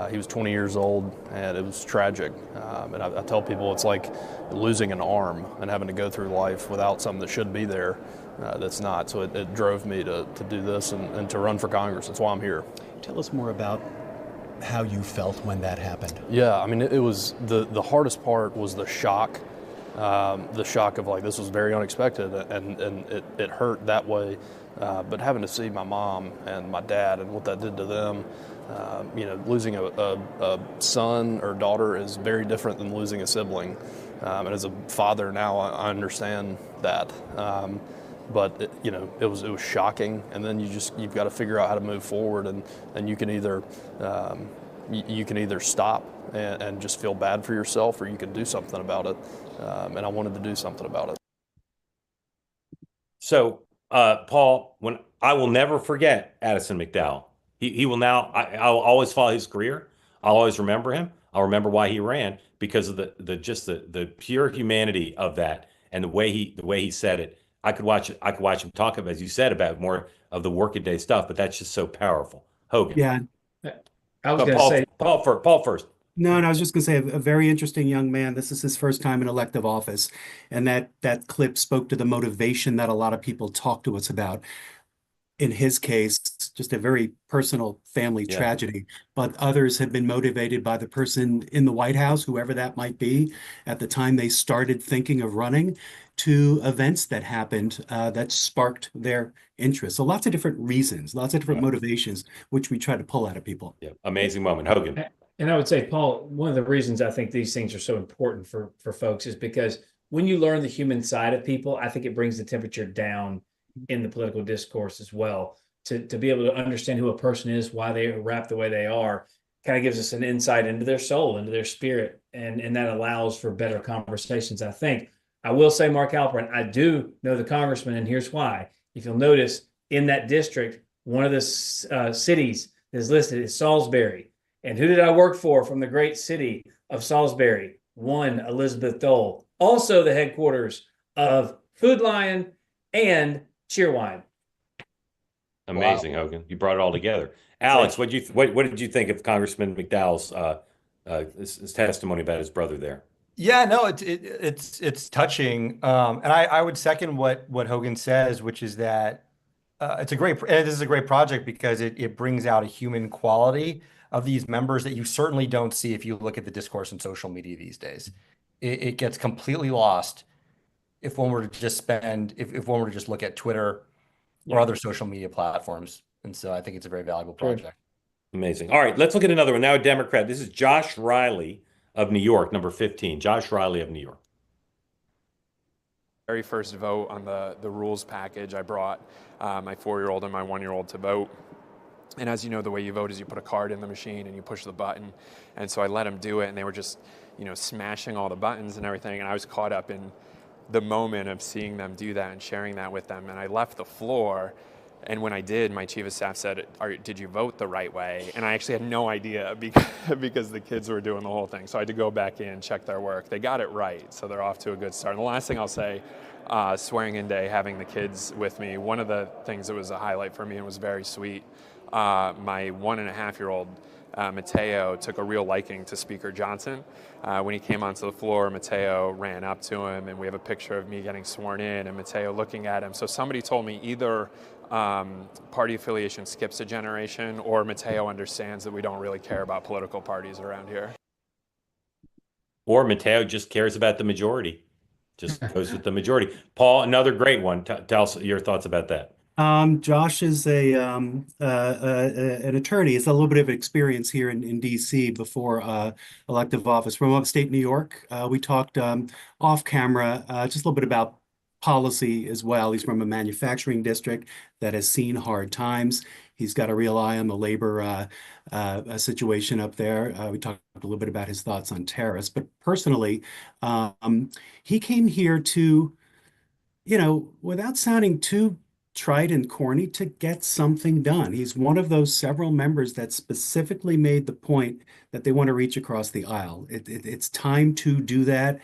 He was 20 years old, and it was tragic. And I tell people it's like losing an arm and having to go through life without something that should be there that's not. So it drove me to do this and to run for Congress. That's why I'm here. Tell us more about how you felt when that happened. Yeah, I mean, it was the hardest part was the shock of like, this was very unexpected, and it hurt that way. But having to see my mom and my dad and what that did to them, losing a son or daughter is very different than losing a sibling. And as a father now, I understand that. But it was shocking, and then you've got to figure out how to move forward, and you can either stop and just feel bad for yourself, or you can do something about it. And I wanted to do something about it. So, Paul, when I will never forget Addison McDowell. He will now. I'll always follow his career. I'll always remember him. I'll remember why he ran because of the pure humanity of that and the way he said it. I could watch him talk about, as you said, about more of the workaday stuff, but that's just so powerful. Hogan. Yeah. I was going to say, Paul first. No, I was just going to say a very interesting young man. This is his first time in elective office. And that clip spoke to the motivation that a lot of people talk to us about. In his case, just a very personal family tragedy, but others have been motivated by the person in the White House, whoever that might be, at the time they started thinking of running, to events that happened that sparked their interest. So lots of different reasons, lots of different motivations, which we try to pull out of people. Yeah, amazing moment, Hogan. and I would say, Paul, one of the reasons I think these things are so important for folks is because when you learn the human side of people, I think it brings the temperature down in the political discourse as well. To be able to understand who a person is, why they are wrapped the way they are, kind of gives us an insight into their soul, into their spirit, and that allows for better conversations, I think. I will say, Mark Halperin, I do know the congressman, and here's why. If you'll notice, in that district, one of the cities that is listed is Salisbury. And who did I work for from the great city of Salisbury? One, Elizabeth Dole, also the headquarters of Food Lion and Cheerwine. Amazing, wow. Hogan. You brought it all together. Alex, what did you think of Congressman McDowell's his testimony about his brother there? Yeah, no, it's touching, and I would second what Hogan says, which is that this is a great project because it brings out a human quality of these members that you certainly don't see if you look at the discourse in social media these days. It gets completely lost if one were to just if one were to just look at Twitter or other social media platforms. And so I think it's a very valuable project. Amazing. All right, let's look at another one. Now a Democrat. This is Josh Riley of New York, number 15. Josh Riley of New York. Very first vote on the rules package, I brought my 4-year-old and my 1-year-old to vote. And as you know, the way you vote is you put a card in the machine and you push the button. And so I let them do it, and they were just, smashing all the buttons and everything. And I was caught up in the moment of seeing them do that and sharing that with them. And I left the floor. And when I did, my chief of staff said, did you vote the right way? And I actually had no idea because the kids were doing the whole thing. So I had to go back in, check their work. They got it right, so they're off to a good start. And the last thing I'll say, swearing in day, having the kids with me, one of the things that was a highlight for me and was very sweet, my 1.5-year-old, Mateo, took a real liking to Speaker Johnson. When he came onto the floor, Mateo ran up to him, and we have a picture of me getting sworn in and Mateo looking at him. So somebody told me either party affiliation skips a generation, or Mateo understands that we don't really care about political parties around here. Or Mateo just cares about the majority, just goes with the majority. Paul, another great one. Tell us your thoughts about that. Josh is an attorney. He's a little bit of experience here in D.C. before elective office. From upstate New York, we talked off camera just a little bit about policy as well. He's from a manufacturing district that has seen hard times. He's got a real eye on the labor situation up there. We talked a little bit about his thoughts on tariffs, but personally, he came here to, without sounding too trite and corny, to get something done. He's one of those several members that specifically made the point that they want to reach across the aisle. It's time to do that.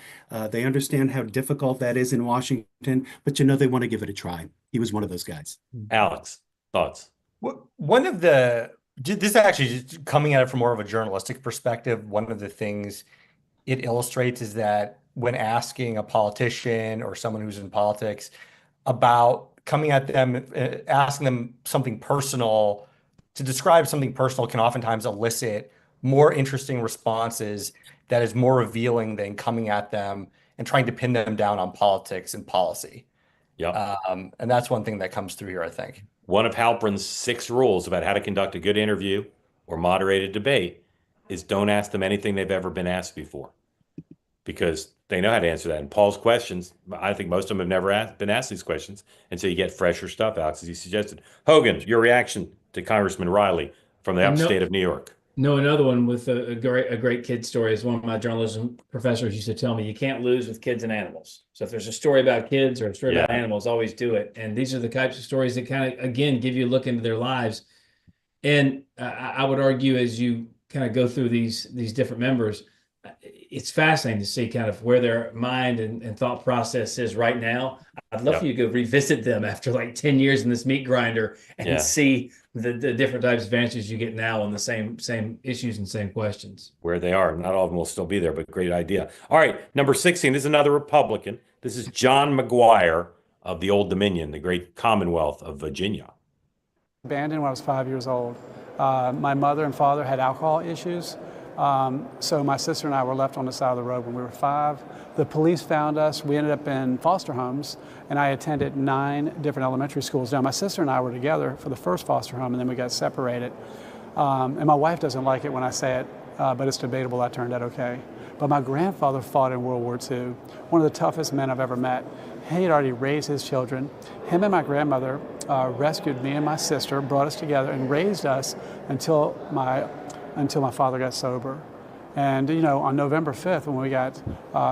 They understand how difficult that is in Washington, but they want to give it a try. He was one of those guys. Alex, thoughts? One of this actually just coming at it from more of a journalistic perspective, one of the things it illustrates is that when asking a politician or someone who's in politics about coming at them, asking them something personal, to describe something personal can oftentimes elicit more interesting responses that is more revealing than coming at them and trying to pin them down on politics and policy. Yeah. And that's one thing that comes through here, I think. One of Halperin's 6 rules about how to conduct a good interview or moderated debate is don't ask them anything they've ever been asked before, because they know how to answer that. And Paul's questions, I think most of them have never been asked these questions. And so you get fresher stuff, Alex, as you suggested. Hogan, your reaction to Congressman Riley from the upstate of New York. No, another one with a great kid story is one of my journalism professors used to tell me, you can't lose with kids and animals. So if there's a story about kids or a story about animals, always do it. And these are the types of stories that kind of, again, give you a look into their lives. And I would argue, as you kind of go through these different members, it's fascinating to see kind of where their mind and thought process is right now. I'd love for you to go revisit them after like 10 years in this meat grinder and see the different types of answers you get now on the same issues and same questions. Where they are. Not all of them will still be there, but great idea. All right, number 16, this is another Republican. This is John McGuire of the Old Dominion, the great Commonwealth of Virginia. Abandoned when I was 5 years old. My mother and father had alcohol issues. So my sister and I were left on the side of the road when we were 5. The police found us. We ended up in foster homes, and I attended 9 different elementary schools. Now, my sister and I were together for the first foster home, and then we got separated. And my wife doesn't like it when I say it, but it's debatable I turned out okay. But my grandfather fought in World War II, one of the toughest men I've ever met. He had already raised his children. Him and my grandmother rescued me and my sister, brought us together, and raised us until my father got sober. And, on November 5th, when we got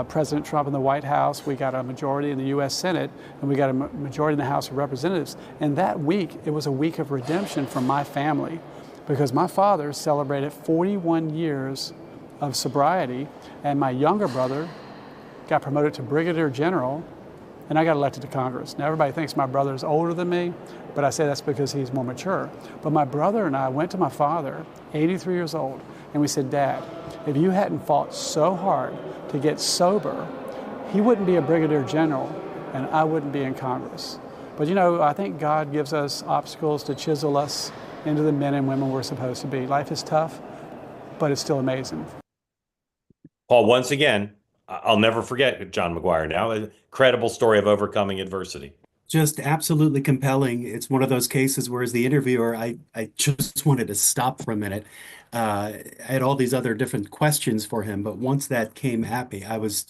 President Trump in the White House, we got a majority in the U.S. Senate, and we got a majority in the House of Representatives. And that week, it was a week of redemption for my family, because my father celebrated 41 years of sobriety, and my younger brother got promoted to Brigadier General, and I got elected to Congress. Now, everybody thinks my brother is older than me, but I say that's because he's more mature. But my brother and I went to my father, 83 years old, and we said, Dad, if you hadn't fought so hard to get sober, he wouldn't be a Brigadier General, and I wouldn't be in Congress. But I think God gives us obstacles to chisel us into the men and women we're supposed to be. Life is tough, but it's still amazing. Paul, once again, I'll never forget John McGuire now. A credible story of overcoming adversity. Just absolutely compelling. It's one of those cases where, as the interviewer, I just wanted to stop for a minute. I had all these other different questions for him, but once that came at me, I was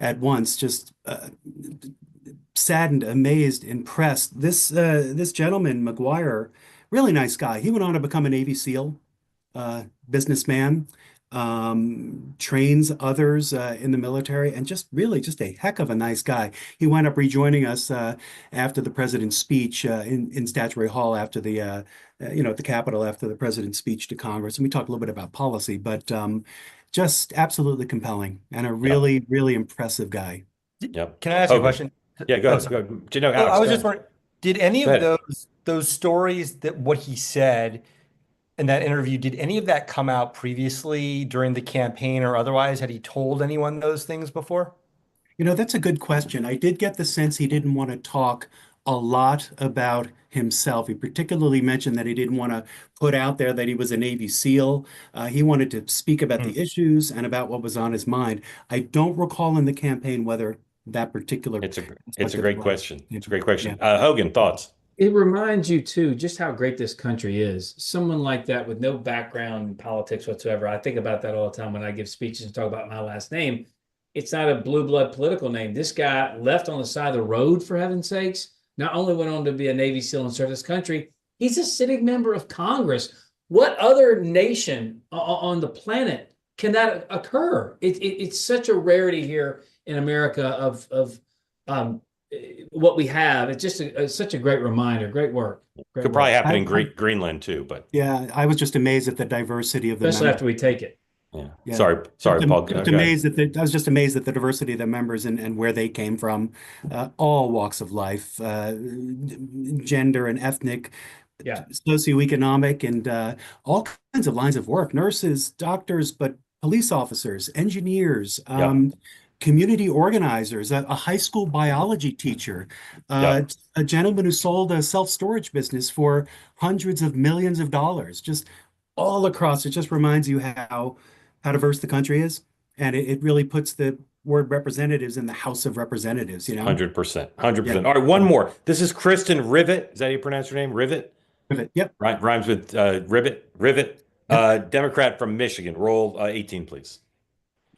at once just saddened, amazed, impressed. This gentleman, McGuire, really nice guy. He went on to become a Navy SEAL, businessman, trains others in the military, and just really just a heck of a nice guy. He wound up rejoining us after the president's speech in Statuary Hall after at the Capitol after the president's speech to Congress, and we talked a little bit about policy, but just absolutely compelling and a really, really impressive guy. Yep. Can I ask you a question? Yeah, go Oh, ahead. sorry. No, Alex, I was go just ahead. wondering, did any Go of ahead. those stories, that what he said in that interview, did any of that come out previously during the campaign or otherwise? Had he told anyone those things before? That's a good question. I did get the sense he didn't want to talk a lot about himself. He particularly mentioned that he didn't want to put out there that he was a Navy SEAL. He wanted to speak about the issues and about what was on his mind. I don't recall in the campaign whether that particular It's a aspect of great it question. was. It's a great question. Yeah. Hogan, thoughts? It reminds you too just how great this country is. Someone like that with no background in politics whatsoever. I think about that all the time when I give speeches and talk about my last name. It's not a blue blood political name. This guy left on the side of the road, for heaven's sakes. Not only went on to be a Navy SEAL and serve this country, he's a sitting member of Congress. What other nation on the planet can that occur? It's such a rarity here in America of what we have. It's just such a great reminder. Great work. Could probably happen in I- Greenland too, but Yeah, I was just amazed at the diversity of the Especially members. after we take it. yeah. Sorry, Paul. Just Go ahead. amazed I was just amazed at the diversity of the members and where they came from, all walks of life, gender and ethnic, Yeah. socioeconomic, and all kinds of lines of work, nurses, doctors, but police officers, engineers, community organizers, a high school biology teacher, a gentleman who sold a self-storage business for hundreds of millions of dollars, just all across. It just reminds you how diverse the country is. And it really puts the word representatives in the House of Representatives, 100%. 100%. Yeah. All right, one more. This is Kristen Rivet. Is that how you pronounce her name? Rivet? Yep. Right, rhymes with Rivet. Democrat from Michigan. Roll 18, please.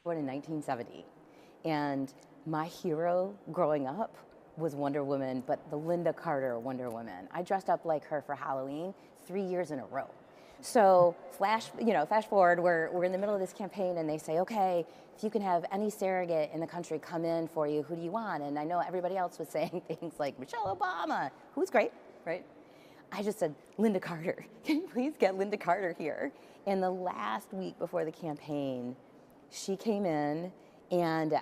Born in 1970. And my hero growing up was Wonder Woman, but the Linda Carter Wonder Woman. I dressed up like her for Halloween 3 years in a row. So flash forward, we're in the middle of this campaign and they say, okay, if you can have any surrogate in the country come in for you, who do you want? And I know everybody else was saying things like Michelle Obama, who's great, right? I just said, Linda Carter, can you please get Linda Carter here? And the last week before the campaign, she came in and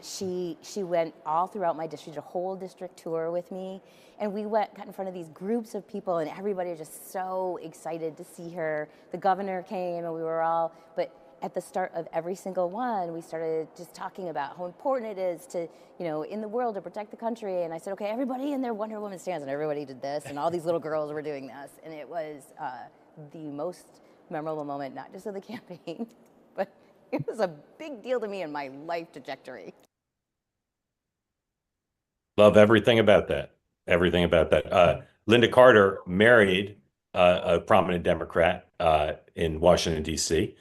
she went all throughout my district, a whole district tour with me. And we got in front of these groups of people and everybody was just so excited to see her. The governor came and we were all, but at the start of every single one, we started just talking about how important it is to, in the world to protect the country. And I said, okay, everybody in their Wonder Woman stands, and everybody did this, and all these little girls were doing this. And it was the most memorable moment, not just of the campaign, but it was a big deal to me in my life trajectory. Love everything about that. Everything about that. Linda Carter married a prominent Democrat in Washington, D.C.,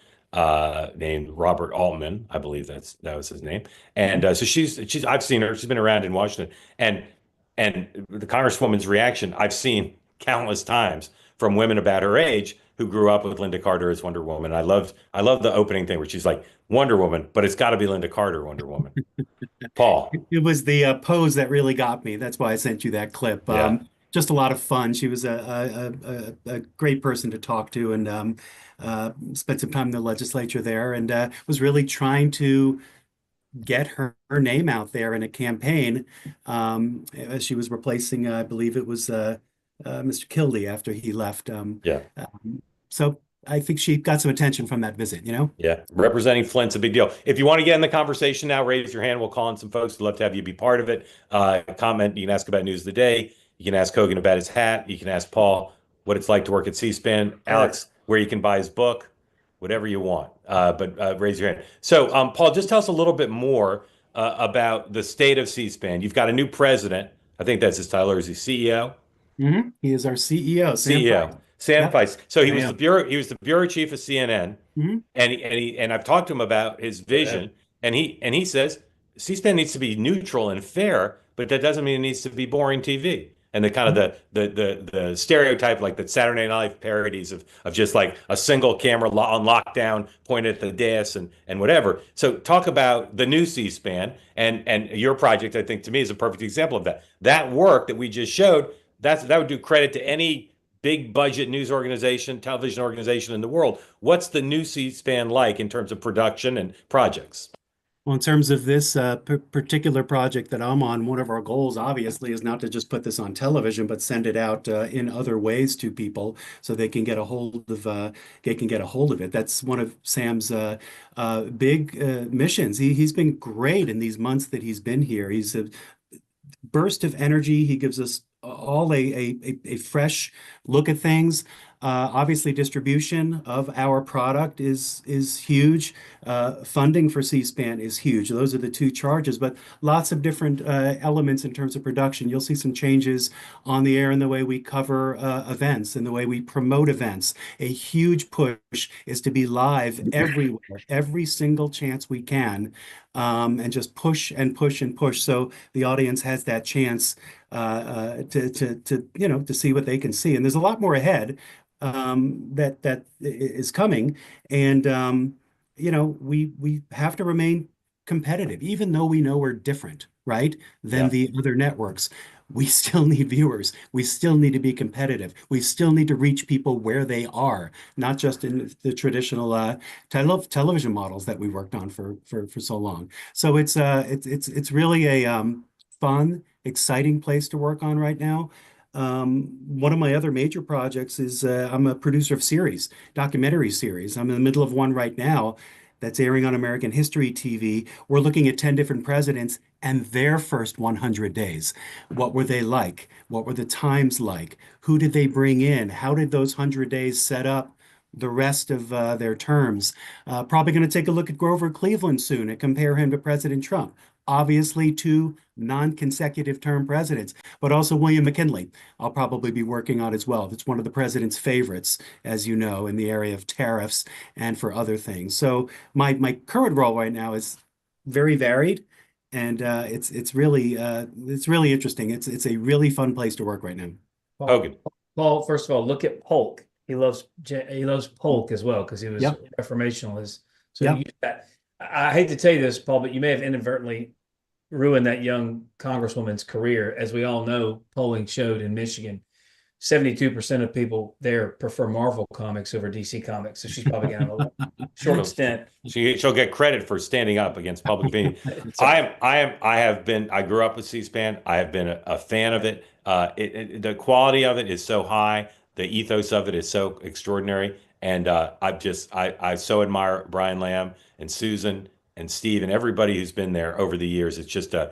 named Robert Altman. I believe that was his name. And so she's I've seen her. She's been around in Washington. And the Congresswoman's reaction I've seen countless times from women about her age who grew up with Linda Carter as Wonder Woman. I love the opening thing where she's like, Wonder Woman, but it's got to be Linda Carter Wonder Woman. Paul. It was the pose that really got me. That's why I sent you that clip. Just a lot of fun. She was a great person to talk to, and spent some time in the legislature there, and was really trying to get her name out there in a campaign as she was replacing, I believe it was Mr. Kildee after he left. So I think she got some attention from that visit, Yeah, representing Flint's a big deal. If you want to get in the conversation now, raise your hand. We'll call on some folks. We'd love to have you be part of it. Comment. You can ask about news of the day. You can ask Hogan about his hat. You can ask Paul what it's like to work at C-SPAN. Alex, where you can buy his book, whatever you want. But raise your hand. So, Paul, just tell us a little bit more about the state of C-SPAN. You've got a new president. I think that's his title, or is he CEO? He is our CEO, Sam CEO Price. Sam Yep, Price. So I am. he was the bureau chief of CNN, hmm and I've talked to him about his vision, and he says C-SPAN needs to be neutral and fair, but that doesn't mean it needs to be boring TV. And the kind of the stereotype, like the Saturday Night Live parodies of just like a single camera on lockdown, pointed at the dais and whatever. So talk about the new C-SPAN, and your project, I think, to me is a perfect example of that. That work that we just showed, that would do credit to any big budget news organization, television organization in the world. What's the new C-SPAN like in terms of production and projects? Well, in terms of this particular project that I'm on, one of our goals, obviously, is not to just put this on television, but send it out in other ways to people so they can get a hold of it. That's one of Sam's big missions. He's been great in these months that he's been here. He's a burst of energy. He gives us all a fresh look at things. Obviously, distribution of our product is huge. Funding for C-SPAN is huge. Those are the two charges, but lots of different elements in terms of production. You'll see some changes on the air in the way we cover events and the way we promote events. A huge push is to be live everywhere, every single chance we can, and just push and push and push, so the audience has that chance to see what they can see. And there's a lot more ahead that is coming. And we have to remain competitive, even though we know we're different, right, than the other networks. We still need viewers. We still need to be competitive. We still need to reach people where they are, not just in the traditional television models that we worked on for so long. So it's really a fun, exciting place to work on right now. One of my other major projects is I'm a producer of documentary series. I'm in the middle of one right now that's airing on American History TV. We're looking at 10 different presidents and their first 100 days. What were they like? What were the times like? Who did they bring in? How did those 100 days set up the rest of their terms? Probably going to take a look at Grover Cleveland soon and compare him to President Trump. Obviously, two non-consecutive term presidents, but also William McKinley I'll probably be working on as well. It's one of the president's favorites, as you know, in the area of tariffs and for other things. So my current role right now is very varied, and it's really interesting. It's a really fun place to work right now. Hogan. Paul, first of all, look at Polk. He loves Polk as well because he was reformational. I hate to tell you this, Paul, but you may have inadvertently ruined that young congresswoman's career. As we all know, polling showed in Michigan, 72% of people there prefer Marvel comics over DC comics. So she's probably going to have a short stint. She'll get credit for standing up against public opinion. I grew up with C-SPAN. I have been a fan of it. The quality of it is so high. The ethos of it is so extraordinary. And I so admire Brian Lamb and Susan and Steve and everybody who's been there over the years. It's just an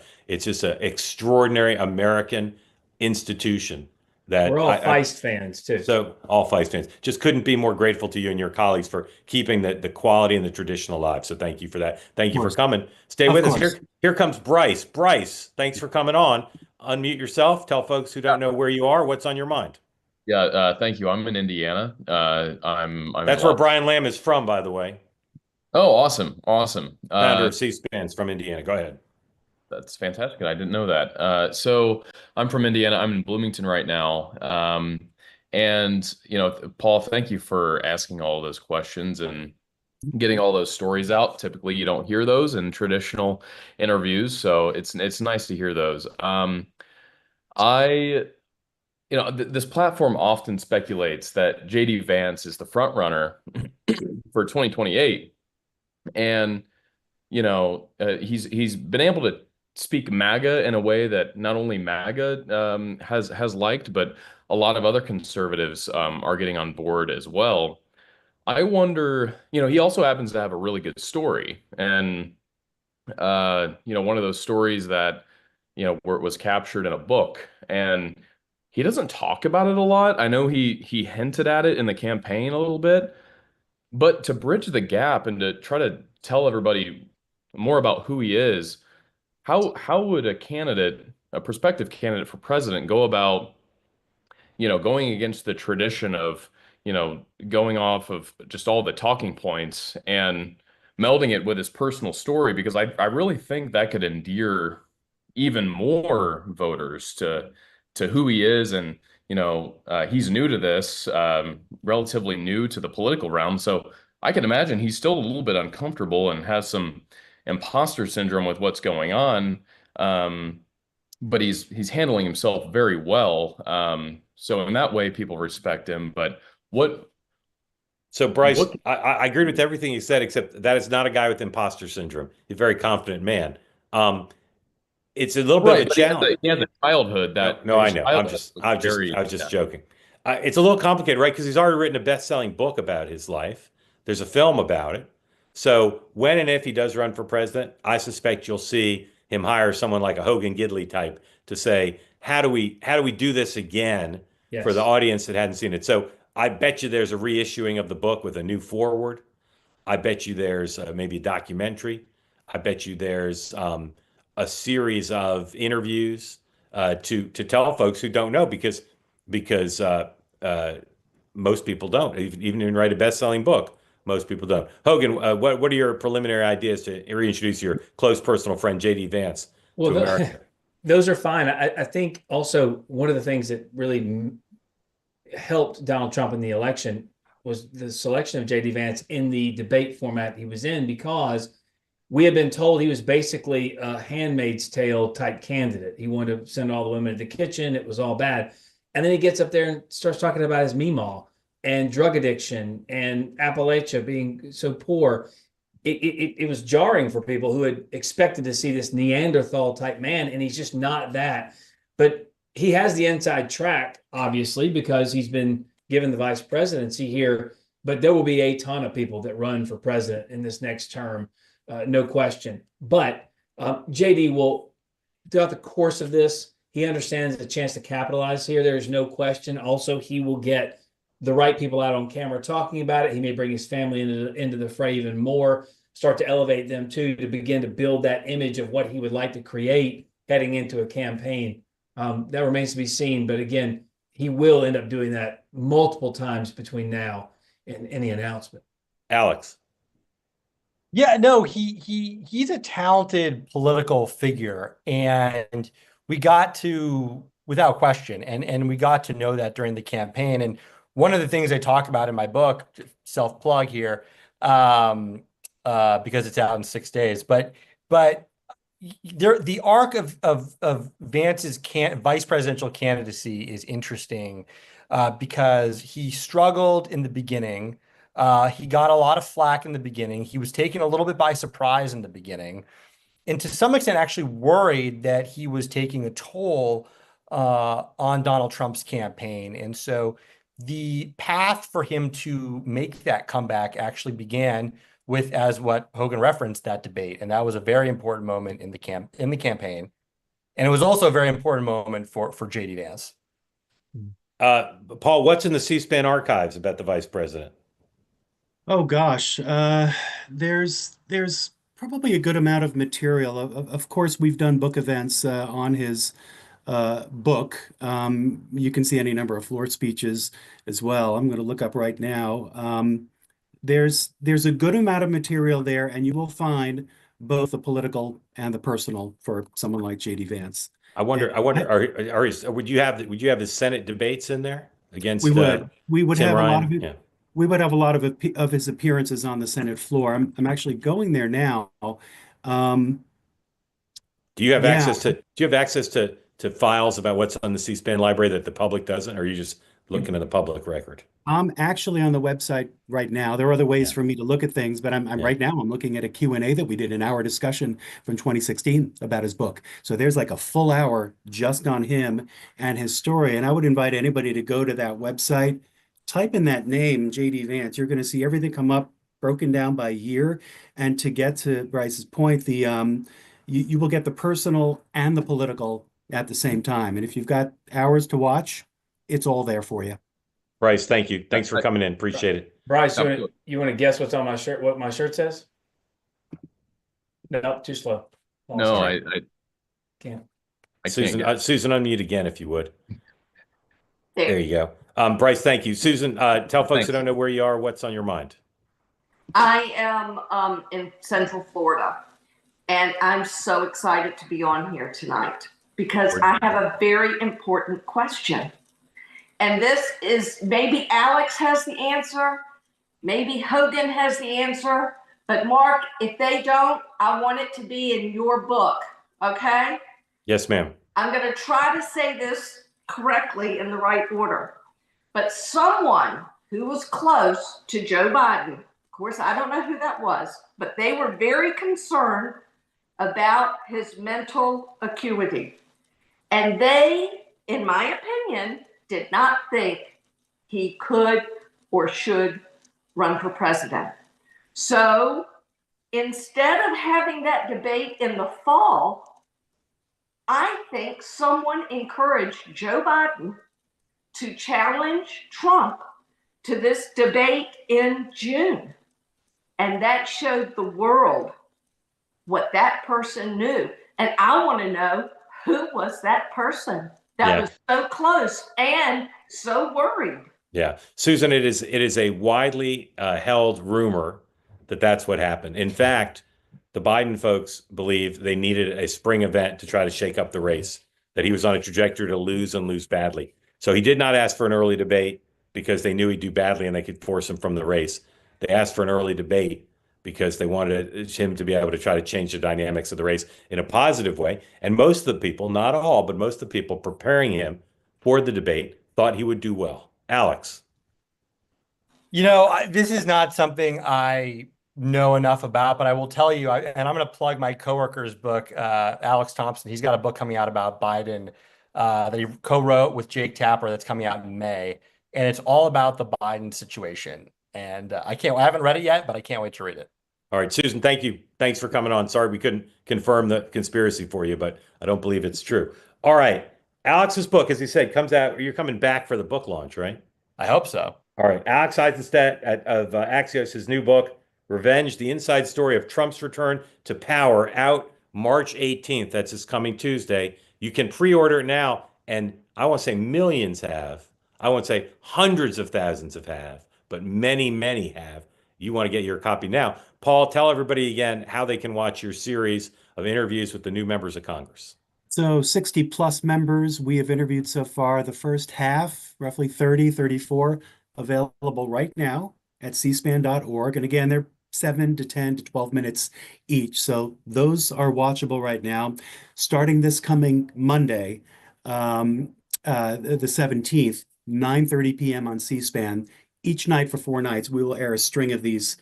extraordinary American institution that we're all Feist fans too. So all Feist fans. Just couldn't be more grateful to you and your colleagues for keeping the quality and the tradition alive. So thank you for that. Thank you for coming. Stay with us. Here comes Bryce. Bryce, thanks for coming on. Unmute yourself. Tell folks who don't know where you are, what's on your mind. Yeah, thank you. I'm in Indiana. That's where Brian Lamb is from, by the way. Oh, awesome. Founder of C-SPAN's from Indiana. Go ahead. That's fantastic. I didn't know that. So I'm from Indiana. I'm in Bloomington right now. And, Paul, thank you for asking all those questions and getting all those stories out. Typically, you don't hear those in traditional interviews. So it's nice to hear those. This platform often speculates that J.D. Vance is the front runner for 2028. And, he's been able to speak MAGA in a way that not only MAGA has liked, but a lot of other conservatives are getting on board as well. I wonder, he also happens to have a really good story. And, one of those stories that, where it was captured in a book. And he doesn't talk about it a lot. I know he hinted at it in the campaign a little bit. But to bridge the gap and to try to tell everybody more about who he is, how would a candidate, a prospective candidate for president, go about, going against the tradition of, going off of just all the talking points and melding it with his personal story? Because I really think that could endear even more voters to who he is. And, he's new to this, relatively new to the political realm. So I can imagine he's still a little bit uncomfortable and has some imposter syndrome with what's going on. But he's handling himself very well. So in that way, people respect him. But what? So Bryce, I agreed with everything you said, except that is not a guy with imposter syndrome. He's a very confident man. It's a little bit of a challenge. He has a childhood that no, I know. I was just joking. It's a little complicated, right? Because he's already written a best-selling book about his life. There's a film about it. So when and if he does run for president, I suspect you'll see him hire someone like a Hogan Gidley type to say, how do we do this again for the audience that hadn't seen it? So I bet you there's a reissuing of the book with a new foreword. I bet you there's maybe a documentary. I bet you there's a series of interviews to tell folks who don't know, because most people don't. Even write a best-selling book, most people don't. Hogan, what are your preliminary ideas to reintroduce your close personal friend JD Vance to America? Those are fine. I think also one of the things that really helped Donald Trump in the election was the selection of JD Vance in the debate format he was in, because we had been told he was basically a Handmaid's Tale type candidate. He wanted to send all the women to the kitchen. It was all bad. And then he gets up there and starts talking about his meemaw and drug addiction and Appalachia being so poor. It was jarring for people who had expected to see this Neanderthal type man, and he's just not that. But he has the inside track, obviously, because he's been given the vice presidency here. But there will be a ton of people that run for president in this next term. No question. But JD will, throughout the course of this, he understands the chance to capitalize here. There's no question. Also, he will get the right people out on camera talking about it. He may bring his family into the fray even more, start to elevate them too, to begin to build that image of what he would like to create heading into a campaign. That remains to be seen. But again, he will end up doing that multiple times between now and the announcement. Alex. Yeah, no, he's a talented political figure, and we got to, without question, and we got to know that during the campaign. And one of the things I talk about in my book, self-plug here, because it's out in 6 days, but the arc of Vance's vice presidential candidacy is interesting because he struggled in the beginning. He got a lot of flack in the beginning. He was taken a little bit by surprise in the beginning, and to some extent actually worried that he was taking a toll on Donald Trump's campaign. And so the path for him to make that comeback actually began with, as what Hogan referenced, that debate. And that was a very important moment in the campaign. And it was also a very important moment for JD Vance. Paul, what's in the C-SPAN archives about the vice president? Oh gosh, there's probably a good amount of material. Of course, we've done book events on his book. You can see any number of floor speeches as well. I'm going to look up right now. There's a good amount of material there, and you will find both the political and the personal for someone like JD Vance. I wonder, would you have the Senate debates in there against? We would Tim have Ryan? a lot of it. Yeah. We would have a lot of his appearances on the Senate floor. I'm actually going there now. Do you have access to files about what's on the C-SPAN library that the public doesn't, or are you just looking at the public record? I'm actually on the website right now. There are other ways for me to look at things, but I'm right now I'm looking at a Q&A that we did, an hour discussion from 2016 about his book. So there's like a full hour just on him and his story. And I would invite anybody to go to that website, type in that name, JD Vance. You're going to see everything come up broken down by year. And to get to Bryce's point, you will get the personal and the political at the same time. And if you've got hours to watch, it's all there for you. Bryce, thank you. Thanks for coming in. Appreciate it. Bryce, you want to guess what's on my shirt? What my shirt says? No, too slow. No, sorry. I can't. Susan, Susan, unmute again if you would. There. There you go. Bryce, thank you. Susan, tell folks who don't know where you are, what's on your mind. I am in Central Florida, and I'm so excited to be on here tonight because I have a very important question. And this is, maybe Alex has the answer, maybe Hogan has the answer, but Mark, if they don't, I want it to be in your book, okay? Yes, ma'am. I'm going to try to say this correctly in the right order. But someone who was close to Joe Biden, of course, I don't know who that was, but they were very concerned about his mental acuity. And they, in my opinion, did not think he could or should run for president. So instead of having that debate in the fall, I think someone encouraged Joe Biden to challenge Trump to this debate in June. And that showed the world what that person knew. And I want to know, who was that person that was so close and so worried? Yeah. Susan, it is a widely held rumor that that's what happened. In fact, the Biden folks believe they needed a spring event to try to shake up the race, that he was on a trajectory to lose and lose badly. So he did not ask for an early debate because they knew he'd do badly and they could force him from the race. They asked for an early debate because they wanted him to be able to try to change the dynamics of the race in a positive way. And most of the people, not all, but most of the people preparing him for the debate thought he would do well. Alex. You know, this is not something I know enough about, but I will tell you, and I'm going to plug my coworker's book, Alex Thompson. He's got a book coming out about Biden that he co-wrote with Jake Tapper that's coming out in May. And it's all about the Biden situation. And I haven't read it yet, but I can't wait to read it. All right, Susan, thank you. Thanks for coming on. Sorry we couldn't confirm the conspiracy for you, but I don't believe it's true. All right. Alex's book, as he said, comes out. You're coming back for the book launch, right? I hope so. All right. Alex Eisenstadt of Axios, his new book, Revenge, the Inside Story of Trump's Return to Power, out March 18th. That's this coming Tuesday. You can pre-order it now, and I won't say millions have. I won't say hundreds of thousands have, but many, many have. You want to get your copy now. Paul, tell everybody again how they can watch your series of interviews with the new members of Congress. So 60 plus members we have interviewed so far. The first half, roughly 30, 34, available right now at cspan.org. And again, they're 7 to 10 to 12 minutes each. So those are watchable right now. Starting this coming Monday, the 17th, 9:30 p.m. on C-SPAN. Each night for 4 nights, we will air a string of these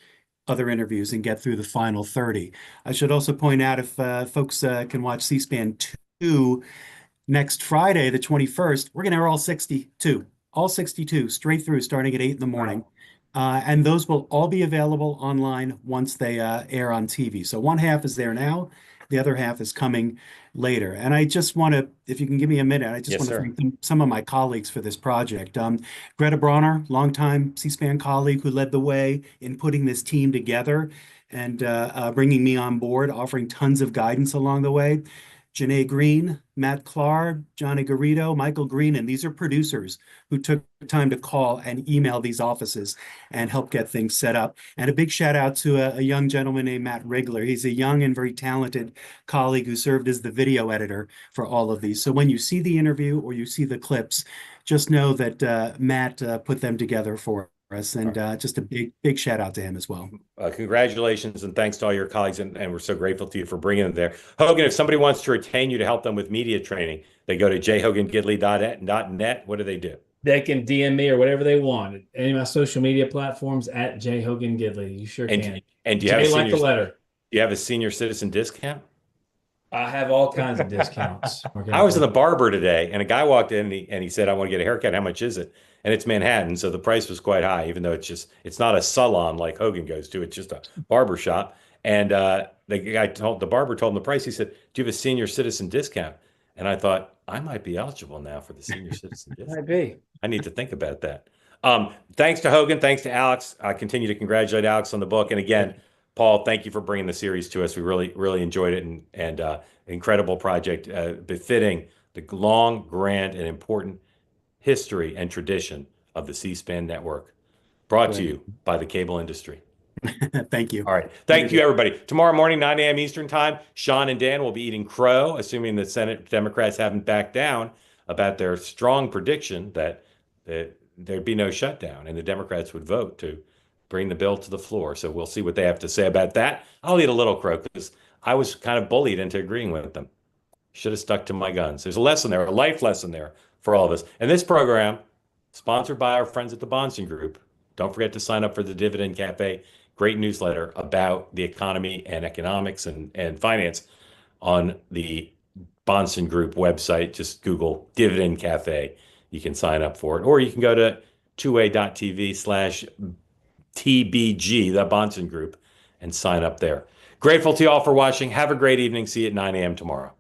other interviews and get through the final 30. I should also point out, if folks can watch C-SPAN 2 next Friday, the 21st, we're going to air all 62 straight through, starting at 8 in the morning. And those will all be available online once they air on TV. So one half is there now. The other half is coming later. And I just want to, if you can give me a minute, I just want to thank some of my colleagues for this project. Greta Bronner, longtime C-SPAN colleague who led the way in putting this team together and bringing me on board, offering tons of guidance along the way. Janae Green, Matt Clark, Johnny Garrido, Michael Green, and these are producers who took time to call and email these offices and help get things set up. And a big shout out to a young gentleman named Matt Rigler. He's a young and very talented colleague who served as the video editor for all of these. So when you see the interview or you see the clips, just know that Matt put them together for us, and just a big shout out to him as well. Congratulations and thanks to all your colleagues, and we're so grateful to you for bringing them there. Hogan, if somebody wants to retain you to help them with media training, they go to jhogangidley.net. What do they do? They can DM me or whatever they want. Any of my social media platforms at jhogangidley. You sure can. And do you have like the letter? Do you have a senior citizen discount? I have all kinds of discounts. I was in the barber today, and a guy walked in and he said, "I want to get a haircut. How much is it?" And it's Manhattan, so the price was quite high, even though it's not a salon like Hogan goes to. It's just a barber shop. And the barber told him the price. He said, "Do you have a senior citizen discount?" And I thought, I might be eligible now for the senior citizen discount. Might be. I need to think about that. Thanks to Hogan. Thanks to Alex. I continue to congratulate Alex on the book. And again, Paul, thank you for bringing the series to us. We really, really enjoyed it, and incredible project, befitting the long, grand, and important history and tradition of the C-SPAN network, brought to you by the cable industry. Thank you. All right. Thank you, everybody. Tomorrow morning, 9 a.m. Eastern Time, Sean and Dan will be eating crow, assuming the Senate Democrats haven't backed down about their strong prediction that there'd be no shutdown and the Democrats would vote to bring the bill to the floor. So we'll see what they have to say about that. I'll eat a little crow because I was kind of bullied into agreeing with them. Should have stuck to my guns. There's a lesson there, a life lesson there for all of us. And this program, sponsored by our friends at the Bonson Group. Don't forget to sign up for the Dividend Cafe. Great newsletter about the economy and economics and finance on the Bonson Group website. Just Google Dividend Cafe. You can sign up for it. Or you can go to tway.tv/TBG, the Bonson Group, and sign up there. Grateful to you all for watching. Have a great evening. See you at 9 a.m. tomorrow.